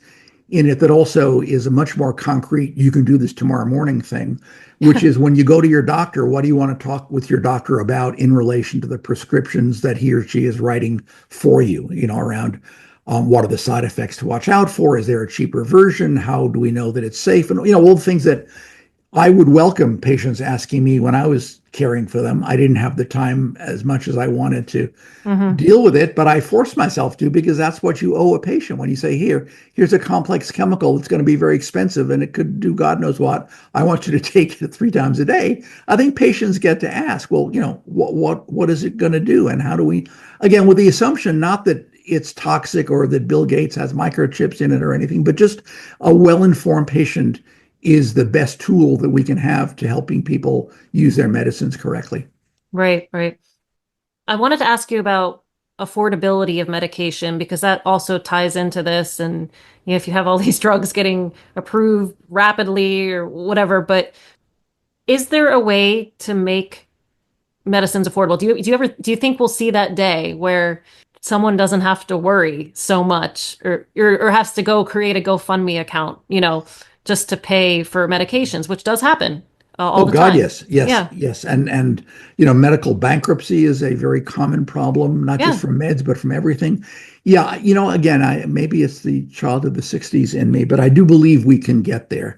in it that also is a much more concrete, you can do this tomorrow morning thing, which is when you go to your doctor, what do you want to talk with your doctor about in relation to the prescriptions that he or she is writing for you, around what are the side effects to watch out for? Is there a cheaper version? How do we know that it's safe? And, all the things that I would welcome patients asking me when I was caring for them. I didn't have the time as much as I wanted to Hmm. deal with it, but I forced myself to because that's what you owe a patient when you say, here's a complex chemical that's going to be very expensive and it could do God knows what. I want you to take it 3 times a day. I think patients get to ask, well, what is it going to do? And how do we, again, with the assumption not that it's toxic or that Bill Gates has microchips in it or anything, but just a well-informed patient is the best tool that we can have to helping people use their medicines correctly. Right, right. I wanted to ask you about affordability of medication because that also ties into this. And if you have all these drugs getting approved rapidly or whatever, but is there a way to make medicines affordable? Do you think we'll see that day where someone doesn't have to worry so much or has to go create a GoFundMe account, just to pay for medications, which does happen all Oh the God, time. yes, yes, Yeah, yes. And medical bankruptcy is a very common problem, not just yeah, from meds, but from everything. Yeah, again, I maybe it's the child of the 60s in me, but I do believe we can get there.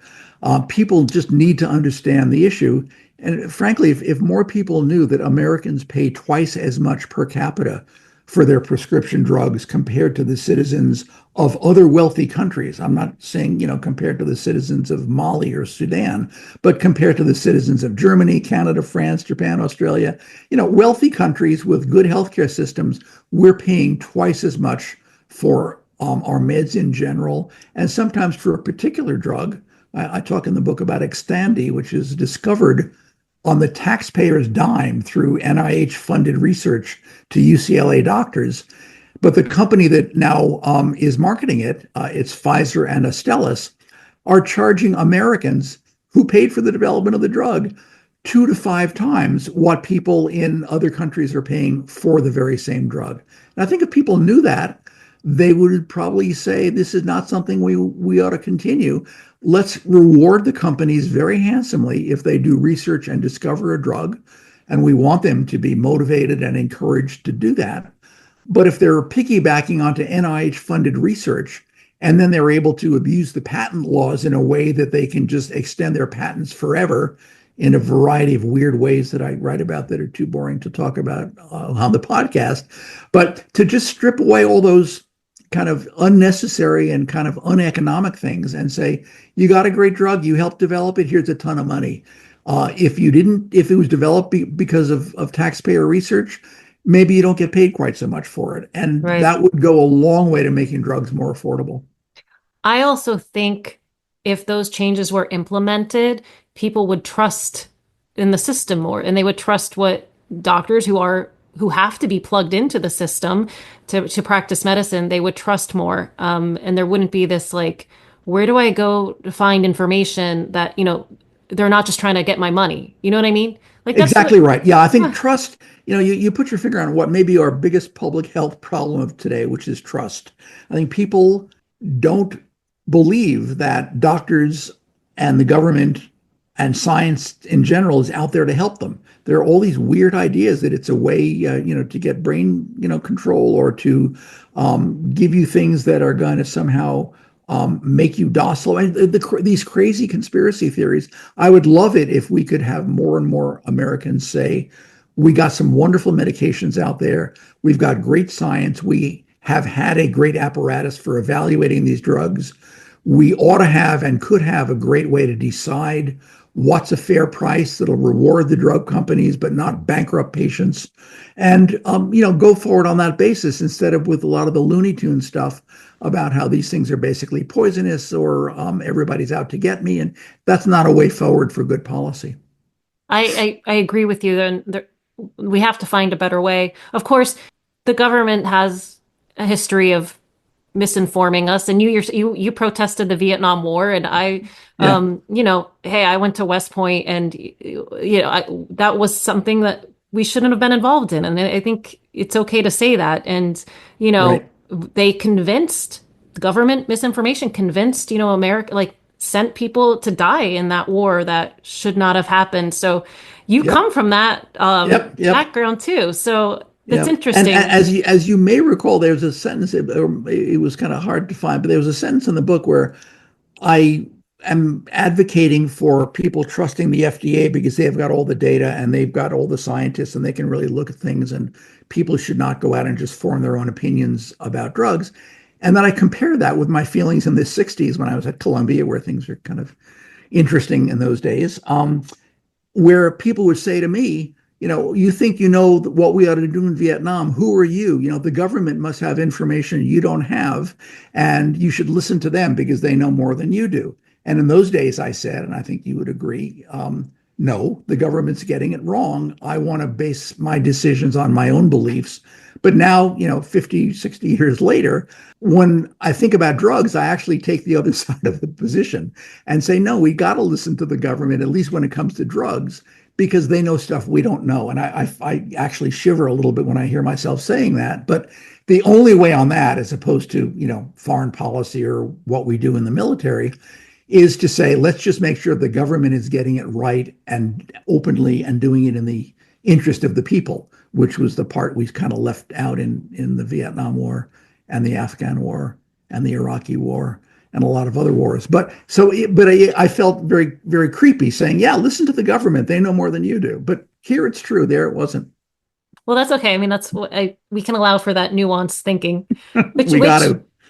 People just need to understand the issue. And frankly, if more people knew that Americans pay twice as much per capita for their prescription drugs compared to the citizens of other wealthy countries. I'm not saying, compared to the citizens of Mali or Sudan, but compared to the citizens of Germany, Canada, France, Japan, Australia, wealthy countries with good healthcare systems, we're paying twice as much for our meds in general, and sometimes for a particular drug. I talk in the book about Xtandi, which is discovered on the taxpayer's dime through NIH funded research to UCLA doctors. But the company that now is marketing it, it's Pfizer and Astellas, are charging Americans who paid for the development of the drug 2 to 5 times what people in other countries are paying for the very same drug. And I think if people knew that, they would probably say this is not something we ought to continue. Let's reward the companies very handsomely if they do research and discover a drug, and we want them to be motivated and encouraged to do that. But if they're piggybacking onto NIH funded research and then they're able to abuse the patent laws in a way that they can just extend their patents forever in a variety of weird ways that I write about that are too boring to talk about on the podcast. But to just strip away all those kind of unnecessary and kind of uneconomic things and say, you got a great drug, you helped develop it, here's a ton of money. If it was developed because of taxpayer research, maybe you don't get paid quite so much for it. And right. that would go a long way to making drugs more affordable. I also think if those changes were implemented, people would trust in the system more and they would trust what doctors who have to be plugged into the system to practice medicine, they would trust more. And there wouldn't be this like, where do I go to find information that, they're not just trying to get my money. You know what I mean? Like that's Exactly what, right. Yeah, I think yeah, trust, you put your finger on what may be our biggest public health problem of today, which is trust. I think people don't believe that doctors and the government and science in general is out there to help them. There are all these weird ideas that it's a way, to get brain, control or to give you things that are going to somehow make you docile. And these crazy conspiracy theories. I would love it if we could have more and more Americans say, we got some wonderful medications out there. We've got great science. We have had a great apparatus for evaluating these drugs. We ought to have and could have a great way to decide what's a fair price that'll reward the drug companies but not bankrupt patients, and go forward on that basis instead of with a lot of the Looney Tune stuff about how these things are basically poisonous or everybody's out to get me, and that's not a way forward for good policy. I agree with you. And we have to find a better way. Of course, the government has a history of misinforming us. And you protested the Vietnam War, and Yeah, hey, I went to West Point, and that was something that we shouldn't have been involved in. And I think it's okay to say that. And right. they convinced the government misinformation convinced America like sent people to die in that war that should not have happened. So you come Yep, from that yep, yep. background too. So that's Yeah, and interesting. as you may recall, there was a sentence. It was kind of hard to find, but there was a sentence in the book where I am advocating for people trusting the FDA because they've got all the data and they've got all the scientists and they can really look at things, and people should not go out and just form their own opinions about drugs. And then I compare that with my feelings in the 60s when I was at Columbia, where things were kind of interesting in those days, where people would say to me, you think you know what we ought to do in Vietnam. Who are you? The government must have information you don't have, and you should listen to them because they know more than you do. And in those days, I said, and I think you would agree, no, the government's getting it wrong. I want to base my decisions on my own beliefs. But now, 50, 60 years later, when I think about drugs, I actually take the other side of the position and say, no, we got to listen to the government, at least when it comes to drugs, because they know stuff we don't know. And I actually shiver a little bit when I hear myself saying that. But the only way on that, as opposed to, foreign policy or what we do in the military, is to say, let's just make sure the government is getting it right and openly and doing it in the interest of the people, which was the part we kind of left out in the Vietnam War and the Afghan War and the Iraqi War and a lot of other wars. But I felt very, very creepy saying, yeah, listen to the government. They know more than you do. But here it's true. There it wasn't. Well, that's okay. I mean, that's what we can allow for that nuanced thinking,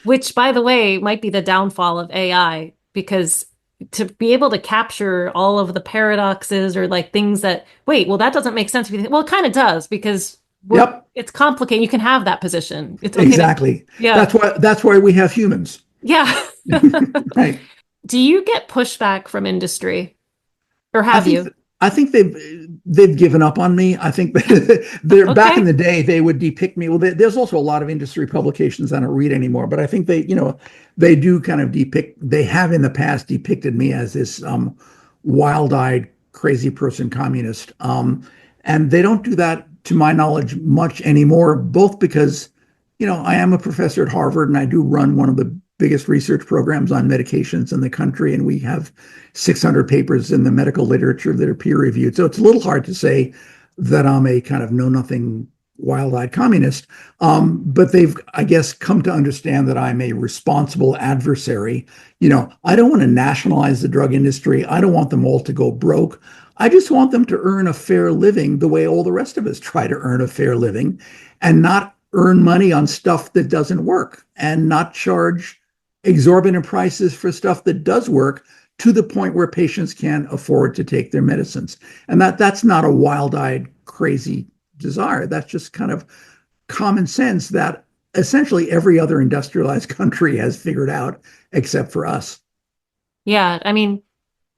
which, by the way, might be the downfall of AI, because to be able to capture all of the paradoxes or like things that, wait, well, that doesn't make sense. Well, it kind of does, because it's complicated. You can have that position. It's okay exactly. Yeah. That's why we have humans. Yeah. Right. Do you get pushback from industry, or have you? I think they've given up on me. I think they're back in the day, they would depict me. Well, there's also a lot of industry publications I don't read anymore, but I think they do kind of they have in the past depicted me as this wild-eyed, crazy person communist. And they don't do that, to my knowledge, much anymore, both because, I am a professor at Harvard and I do run one of the biggest research programs on medications in the country, and we have 600 papers in the medical literature that are peer-reviewed. So it's a little hard to say that I'm a kind of know-nothing, wild-eyed communist. But they've, I guess, come to understand that I'm a responsible adversary. I don't want to nationalize the drug industry. I don't want them all to go broke. I just want them to earn a fair living the way all the rest of us try to earn a fair living, and not earn money on stuff that doesn't work, and not charge exorbitant prices for stuff that does work to the point where patients can't afford to take their medicines. And that's not a wild-eyed, crazy desire. That's just kind of common sense that essentially every other industrialized country has figured out, except for us. Yeah, I mean,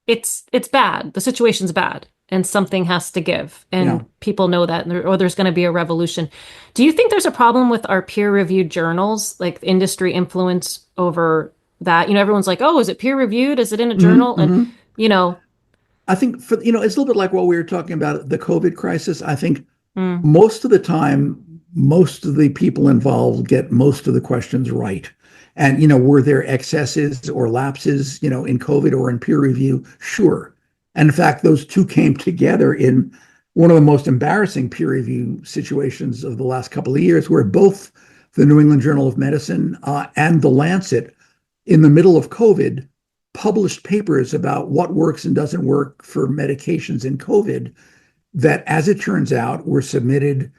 it's bad. The situation's bad, and something has to give. And people know that, or there's going to be a revolution. Do you think there's a problem with our peer-reviewed journals, like industry influence over that? Everyone's like, oh, is it peer-reviewed? Is it in a journal? And, I think it's a little bit like what we were talking about, the COVID crisis. I think most of the time, most of the people involved get most of the questions right. And, were there excesses or lapses, in COVID or in peer review? Sure. And in fact, those two came together in one of the most embarrassing peer review situations of the last couple of years, where both the New England Journal of Medicine and the Lancet, in the middle of COVID, published papers about what works and doesn't work for medications in COVID that, as it turns out, were submitted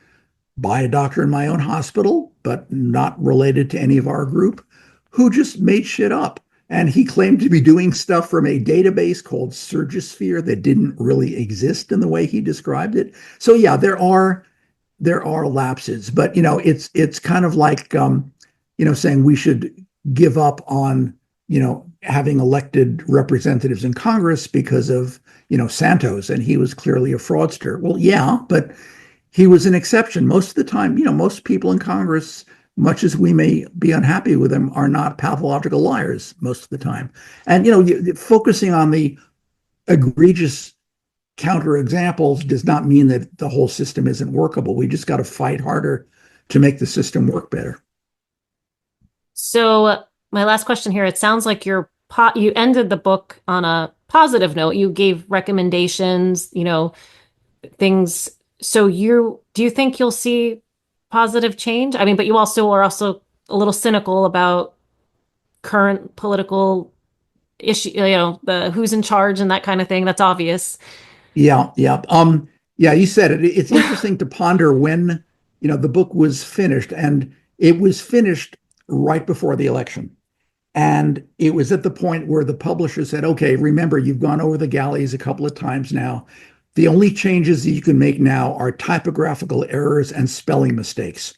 by a doctor in my own hospital, but not related to any of our group, who just made shit up. And he claimed to be doing stuff from a database called Surgisphere that didn't really exist in the way he described it. So yeah, there are lapses, but it's kind of like saying we should give up on having elected representatives in Congress because of Santos, and he was clearly a fraudster. Well, yeah, but he was an exception. Most of the time, most people in Congress, much as we may be unhappy with them, are not pathological liars most of the time. And, focusing on the egregious counterexamples does not mean that the whole system isn't workable. We just got to fight harder to make the system work better. So my last question here, it sounds like you ended the book on a positive note. You gave recommendations, things. So do you think you'll see positive change? I mean, but you also are a little cynical about current political issue, the who's in charge and that kind of thing. That's obvious. Yeah, yeah. Yeah, you said it. It's interesting to ponder when, the book was finished, and it was finished right before the election. And it was at the point where the publisher said, okay, remember, you've gone over the galleys a couple of times now. The only changes that you can make now are typographical errors and spelling mistakes.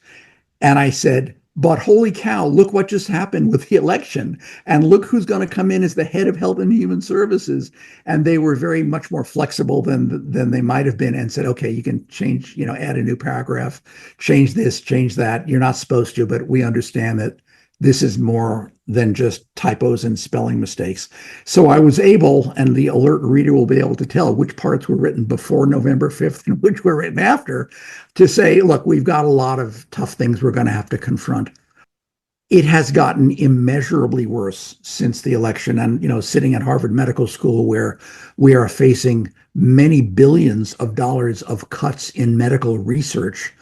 And I said, but holy cow, look what just happened with the election. And look who's going to come in as the head of Health and Human Services. And they were very much more flexible than they might have been, and said, okay, you can change, add a new paragraph, change this, change that. You're not supposed to, but we understand that this is more than just typos and spelling mistakes. So I was able, and the alert reader will be able to tell which parts were written before November 5th and which were written after, to say, look, we've got a lot of tough things we're going to have to confront. It has gotten immeasurably worse since the election. And, sitting at Harvard Medical School, where we are facing many billions of dollars of cuts in medical research,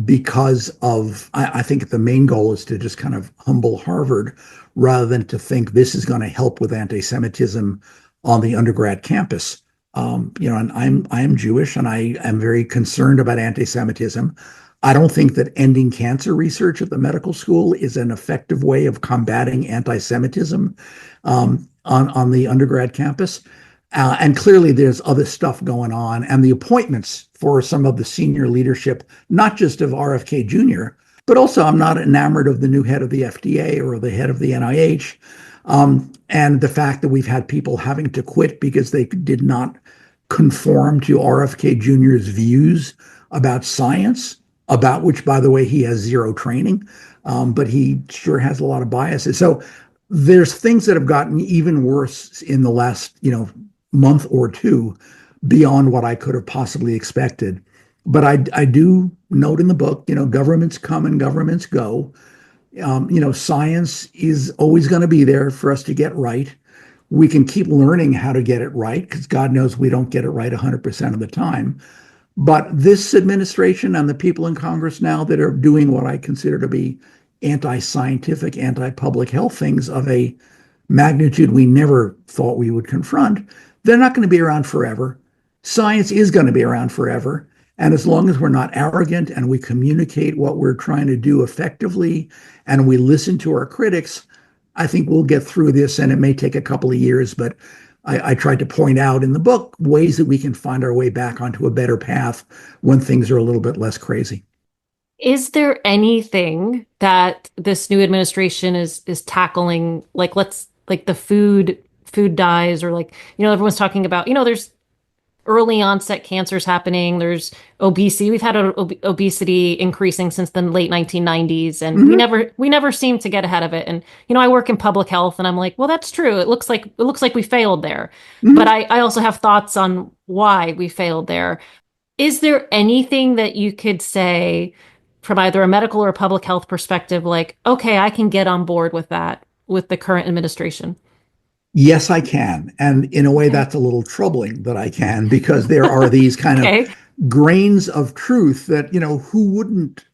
because of, I think the main goal is to just kind of humble Harvard rather than to think this is going to help with anti-Semitism on the undergrad campus. And I'm Jewish, and I am very concerned about anti-Semitism. I don't think that ending cancer research at the medical school is an effective way of combating anti-Semitism on the undergrad campus. And clearly there's other stuff going on. And the appointments for some of the senior leadership, not just of RFK Jr., but also I'm not enamored of the new head of the FDA or the head of the NIH. And the fact that we've had people having to quit because they did not conform to RFK Jr.'s views about science, about which, by the way, he has zero training, but he sure has a lot of biases. So there's things that have gotten even worse in the last, month or two beyond what I could have possibly expected. But I do note in the book, governments come and governments go. Science is always going to be there for us to get right. We can keep learning how to get it right, because God knows we don't get it right 100% of the time. But this administration and the people in Congress now that are doing what I consider to be anti-scientific, anti-public health things of a magnitude we never thought we would confront, they're not going to be around forever. Science is going to be around forever. And as long as we're not arrogant and we communicate what we're trying to do effectively and we listen to our critics, I think we'll get through this. And it may take a couple of years, but I tried to point out in the book ways that we can find our way back onto a better path when things are a little bit less crazy. Is there anything that this new administration is tackling, like the food dyes, or everyone's talking about, there's early onset cancers happening, there's obesity. We've had obesity increasing since the late 1990s, and we never seem to get ahead of it. And I work in public health, and I'm like, well, that's true. It looks like we failed there. But I also have thoughts on why we failed there. Is there anything that you could say from either a medical or a public health perspective, like, okay, I can get on board with that with the current administration? Yes, I can. And in a way, that's a little troubling that I can, because there are these kind of grains of truth that, who wouldn't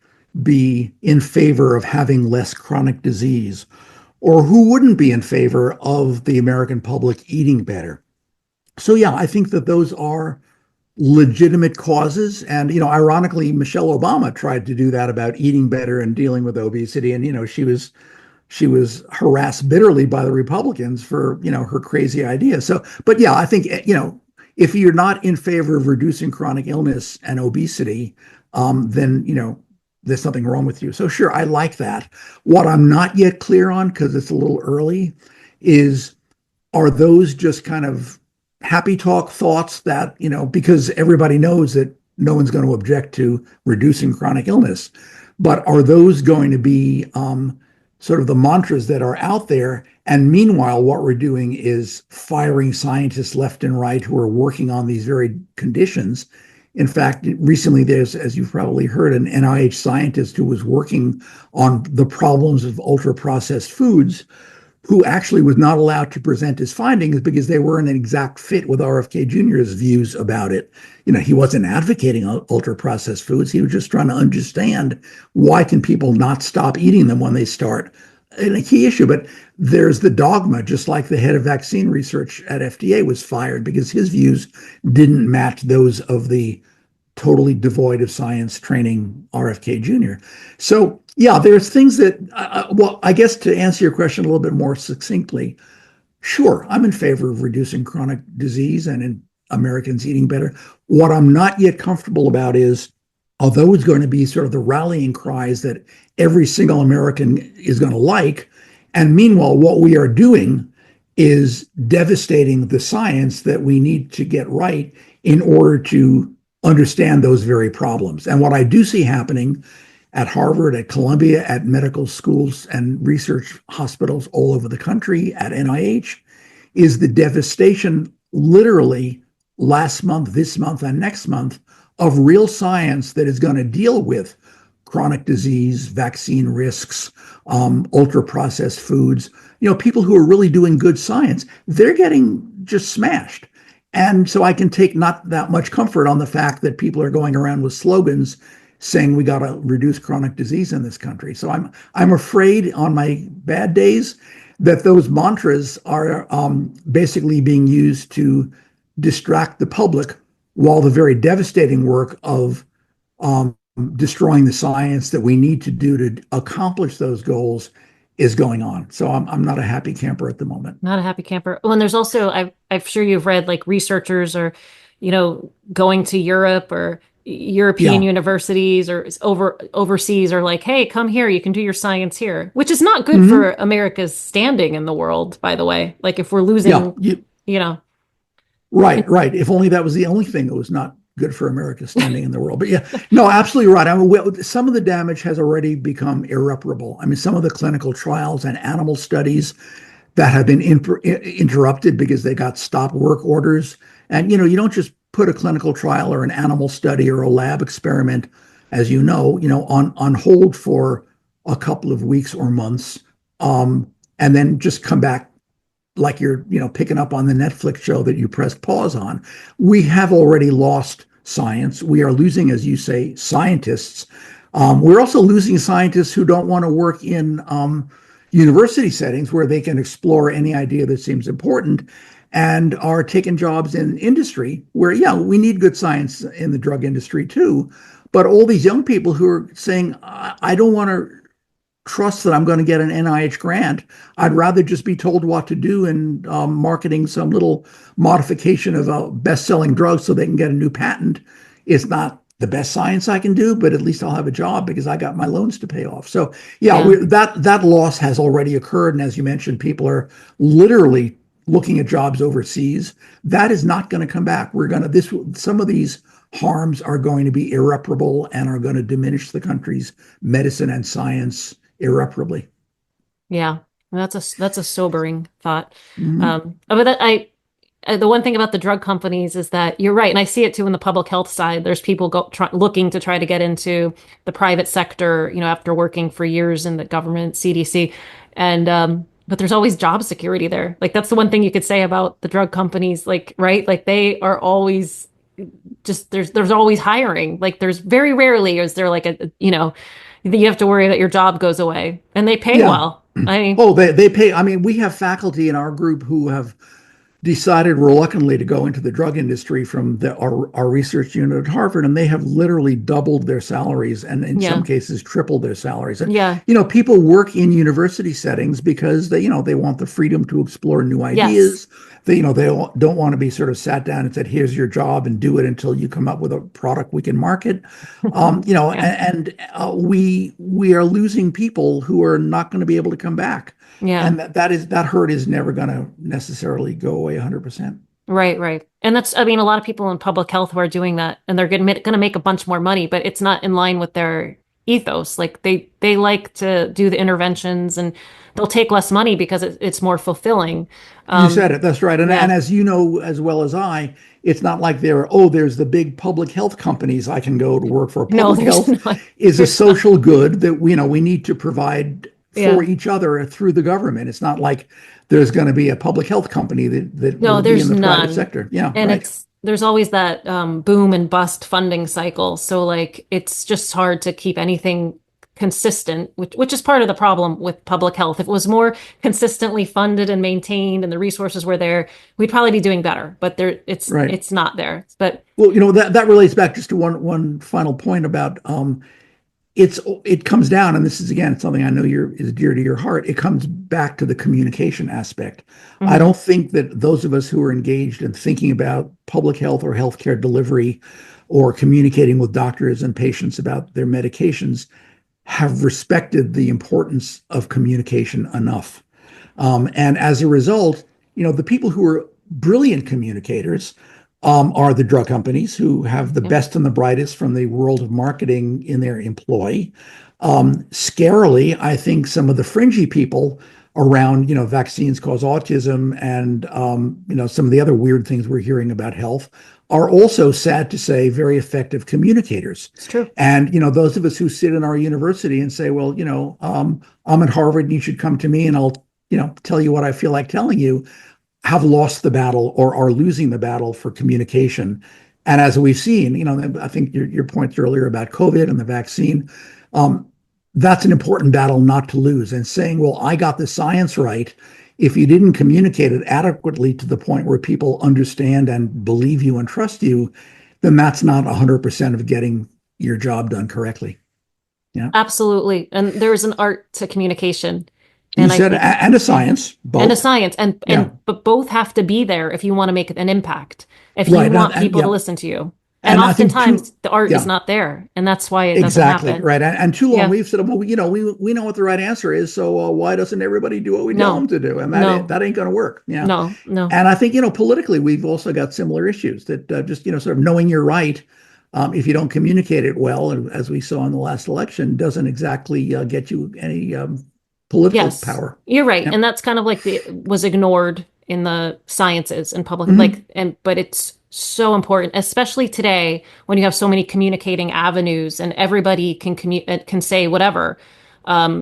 be in favor of having less chronic disease, or who wouldn't be in favor of the American public eating better? So, yeah, I think that those are legitimate causes. And, ironically, Michelle Obama tried to do that about eating better and dealing with obesity. And, she was harassed bitterly by the Republicans for, her crazy idea. So, but yeah, I think, if you're not in favor of reducing chronic illness and obesity, then, there's something wrong with you. So sure, I like that. What I'm not yet clear on, because it's a little early, is, are those just kind of happy talk thoughts that, because everybody knows that no one's going to object to reducing chronic illness, but are those going to be sort of the mantras that are out there? And meanwhile, what we're doing is firing scientists left and right who are working on these very conditions. In fact, recently there's, as you've probably heard, an NIH scientist who was working on the problems of ultra-processed foods, who actually was not allowed to present his findings because they weren't an exact fit with RFK Jr.'s views about it. He wasn't advocating ultra-processed foods. He was just trying to understand, why can people not stop eating them when they start? a key issue. But there's the dogma, just like the head of vaccine research at FDA was fired because his views didn't match those of the totally devoid of science training RFK Jr. So yeah, there's things that, well, I guess to answer your question a little bit more succinctly, sure, I'm in favor of reducing chronic disease and in Americans eating better. What I'm not yet comfortable about is, although it's going to be sort of the rallying cries that every single American is going to like, and meanwhile, what we are doing is devastating the science that we need to get right in order to understand those very problems. And what I do see happening at Harvard, at Columbia, at medical schools and research hospitals all over the country, at NIH, is the devastation literally last month, this month, and next month of real science that is going to deal with chronic disease, vaccine risks, ultra-processed foods. People who are really doing good science, they're getting just smashed. And so I can take not that much comfort on the fact that people are going around with slogans saying we got to reduce chronic disease in this country. So I'm afraid on my bad days that those mantras are basically being used to distract the public while the very devastating work of destroying the science that we need to do to accomplish those goals is going on. So I'm not a happy camper at the moment. Not a happy camper. Well, and there's also, I'm sure you've read like researchers or, going to Europe or European universities or overseas are like, hey, come here, you can do your science here, which is not good for America's standing in the world, by the way. Like if we're losing, Right. If only that was the only thing that was not good for America's standing in the world. But yeah, no, absolutely right. I mean, some of the damage has already become irreparable. I mean, some of the clinical trials and animal studies that have been interrupted because they got stop work orders. And, you don't just put a clinical trial or an animal study or a lab experiment, as on hold for a couple of weeks or months, and then just come back like you're, picking up on the Netflix show that you pressed pause on. We have already lost science. We are losing, as you say, scientists. We're also losing scientists who don't want to work in university settings where they can explore any idea that seems important, and are taking jobs in industry where, we need good science in the drug industry too. But all these young people who are saying, I don't want to trust that I'm going to get an NIH grant. I'd rather just be told what to do in marketing some little modification of a best-selling drug so they can get a new patent. It's not the best science I can do, but at least I'll have a job because I got my loans to pay off. So that loss has already occurred. And as you mentioned, people are literally looking at jobs overseas. That is not going to come back. Some of these harms are going to be irreparable and are going to diminish the country's medicine and science irreparably. Yeah, that's a sobering thought. But the one thing about the drug companies is that you're right, and I see it too in the public health side. There's people looking to try to get into the private sector, after working for years in the government, CDC, and but there's always job security there. Like that's the one thing you could say about the drug companies, like, right? Like they are always just there's always hiring. Like there's very rarely is there like you have to worry that your job goes away, and they pay well. I mean, they pay. I mean, we have faculty in our group who have decided reluctantly to go into the drug industry from our research unit at Harvard, and they have literally doubled their salaries and in some cases tripled their salaries. And people work in university settings because they want the freedom to explore new ideas. Yes. They don't want to be sort of sat down and said, here's your job and do it until you come up with a product we can market. And we are losing people who are not going to be able to come back. Yeah. And that hurt is never going to necessarily go away 100%. Right. And that's, I mean, a lot of people in public health who are doing that, and they're going to make a bunch more money, but it's not in line with their ethos. Like they like to do the interventions, and they'll take less money because it's more fulfilling. You said it. That's right. And as you know as well as I, it's not like there's the big public health companies I can go to work for. Public health is a social good that we need to provide for each other through the government. It's not like there's going to be a public health company that will be in the private sector. Yeah, and there's always that boom and bust funding cycle. So like it's just hard to keep anything consistent, which is part of the problem with public health. If it was more consistently funded and maintained and the resources were there, we'd probably be doing better. But Right. it's not there. But Well, that relates back just to one final point about it comes down, and this is again something I know is dear to your heart. It comes back to the communication aspect. I mhm, don't think that those of us who are engaged in thinking about public health or healthcare delivery or communicating with doctors and patients about their medications have respected the importance of communication enough. And as a result, the people who are brilliant communicators are the drug companies who have the yeah, best and the brightest from the world of marketing in their employ. Scarily, I think some of the fringy people around, vaccines cause autism and, some of the other weird things we're hearing about health are also, sad to say, very effective communicators. it's true. And, those of us who sit in our university and say, well, I'm at Harvard and you should come to me and I'll, tell you what I feel like telling you, have lost the battle or are losing the battle for communication. And as we've seen, I think your points earlier about COVID and the vaccine, um, that's an important battle not to lose. And saying, well, I got the science right. If you didn't communicate it adequately to the point where people understand and believe you and trust you, then that's not 100% of getting your job done correctly. Yeah. Absolutely. And there's an art to communication. You And I said, think, and a yeah. science, And a both. science. And Yeah. but both have to be there if you want to make an impact, if you Right. want people to Yeah. listen to you. And And I think oftentimes the art is yeah. not there. And that's why it doesn't Exactly happen. right, and too long Yeah. we've said, well, we know what the right answer is, so why doesn't everybody do what we tell them No, to do? And no, that ain't going to work. Yeah, no. and I think politically we've also got similar issues that just sort of knowing you're right, if you don't communicate it well, and as we saw in the last election, doesn't exactly get you any political Yes, power. you're right. Yeah. And that's kind of like the was ignored in the sciences and public Hmm. but it's so important, especially today when you have so many communicating avenues and everybody can say whatever.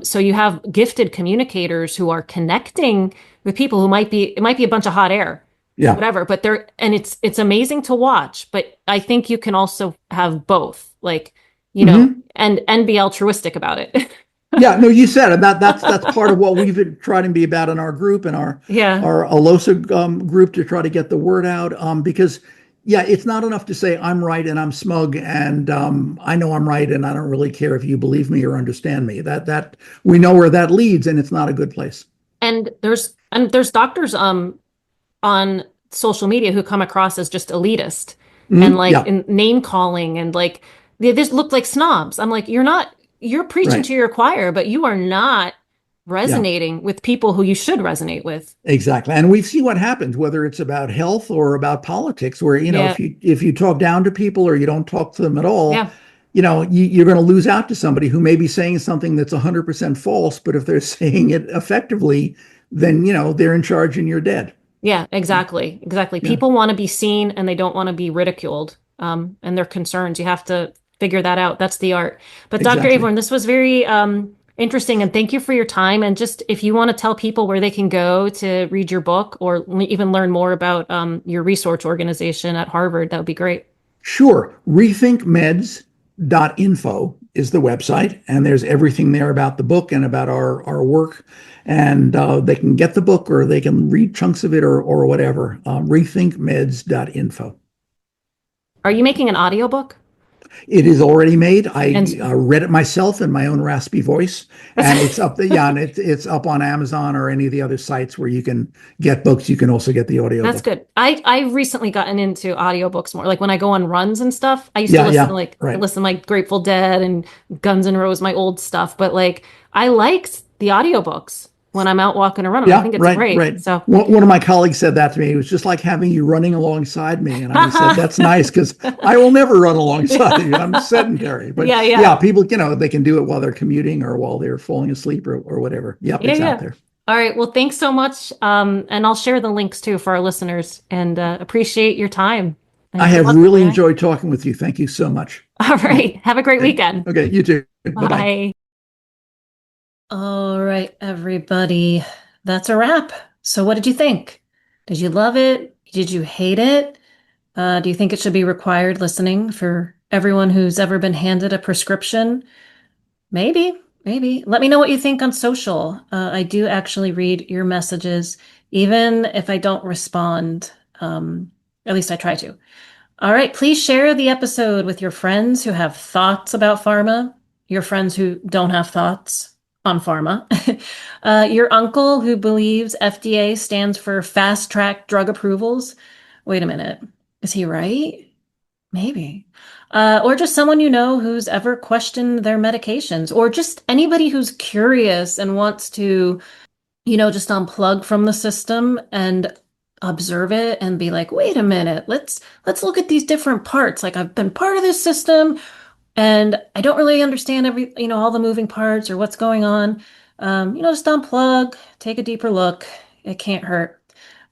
So you have gifted communicators who are connecting with people who it might be a bunch of hot air, Yeah. whatever, but and it's amazing to watch, but I think you can also have both, like, Hmm. and be altruistic about it. Yeah, no, you said it. That's part of what we've been trying to be about in our group and Yeah. our ALOSA group to try to get the word out. Because yeah, it's not enough to say I'm right and I'm smug and I know I'm right and I don't really care if you believe me or understand me. That we know where that leads, and it's not a good place. And there's doctors on social media who come across as just elitist and Mhm. like Yeah, in name calling and like they just look like snobs. I'm like, you're preaching right. to your choir, but you are not Yeah. resonating with people who you should resonate with. Exactly. And we've seen what happens, whether it's about health or about politics, where, Yeah, if you talk down to people or you don't talk to them at all, yeah, you're going to lose out to somebody who may be saying something that's 100% false, but if they're saying it effectively, then, they're in charge and you're dead. yeah, exactly. Exactly. Yeah. People want to be seen and they don't want to be ridiculed. And their concerns. You have to figure that out. That's the art. But Dr. Exactly. Avorn, this was very interesting, and thank you for your time. And just if you want to tell people where they can go to read your book or even learn more about your research organization at Harvard, that would be great. Sure. Rethinkmeds.info is the website, and there's everything there about the book and about our work. And they can get the book or they can read chunks of it or whatever. Rethinkmeds.info. Are you making an audiobook? It is already made. I And read it myself in my own raspy voice, and it's up. Yeah, and it's up on Amazon or any of the other sites where you can get books. You can also get the that's audiobook. good. I've recently gotten into audiobooks more. Like when I go on runs and stuff, I used to Yeah, listen to yeah, I right. listen to like Grateful Dead and Guns N' Roses, my old stuff. But like I liked the audiobooks when I'm out walking around, and I Yeah, think it's right, great. right. So One of my colleagues said that to me. It was just like having you running alongside me, and I said, "That's nice because I will never run alongside you. I'm sedentary." But yeah, yeah, yeah. people, they can do it while they're commuting or while they're falling asleep or whatever. Yep, Yeah, it's out yeah. there. All right. Well, thanks so much. And I'll share the links too for our listeners and appreciate your time. I And good have luck really today. enjoyed talking with you. Thank you so much. All right. Have a great Okay, weekend. okay, you too. Bye bye. Bye. All right, everybody. That's a wrap. So what did you think? Did you love it? Did you hate it? Do you think it should be required listening for everyone who's ever been handed a prescription? Maybe. Maybe. Let me know what you think on social. I do actually read your messages, even if I don't respond. At least I try to. All right, please share the episode with your friends who have thoughts about pharma, your friends who don't have thoughts on pharma, your uncle who believes FDA stands for fast track drug approvals. Wait a minute, is he right? Maybe. Or just someone you know who's ever questioned their medications, or just anybody who's curious and wants to, just unplug from the system and observe it and be like, wait a minute, let's look at these different parts. Like I've been part of this system and I don't really understand all the moving parts or what's going on. Just unplug, take a deeper look. It can't hurt.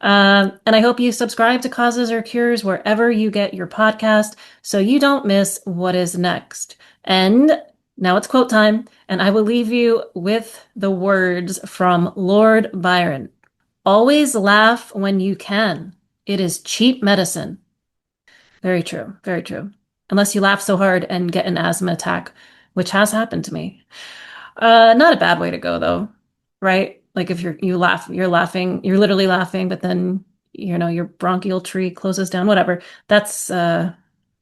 And I hope you subscribe to Causes or Cures wherever you get your podcast so you don't miss what is next. And now it's quote time, and I will leave you with the words from Lord Byron. Always laugh when you can. It is cheap medicine. Very true. Very true. Unless you laugh so hard and get an asthma attack, which has happened to me. Not a bad way to go though, right? Like if you laugh, you're laughing, you're literally laughing, but then your bronchial tree closes down, whatever. That's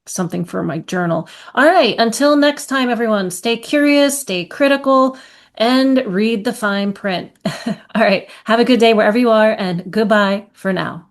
something for my journal. All right, until next time, everyone, stay curious, stay critical, and read the fine print. All right, have a good day wherever you are, and goodbye for now.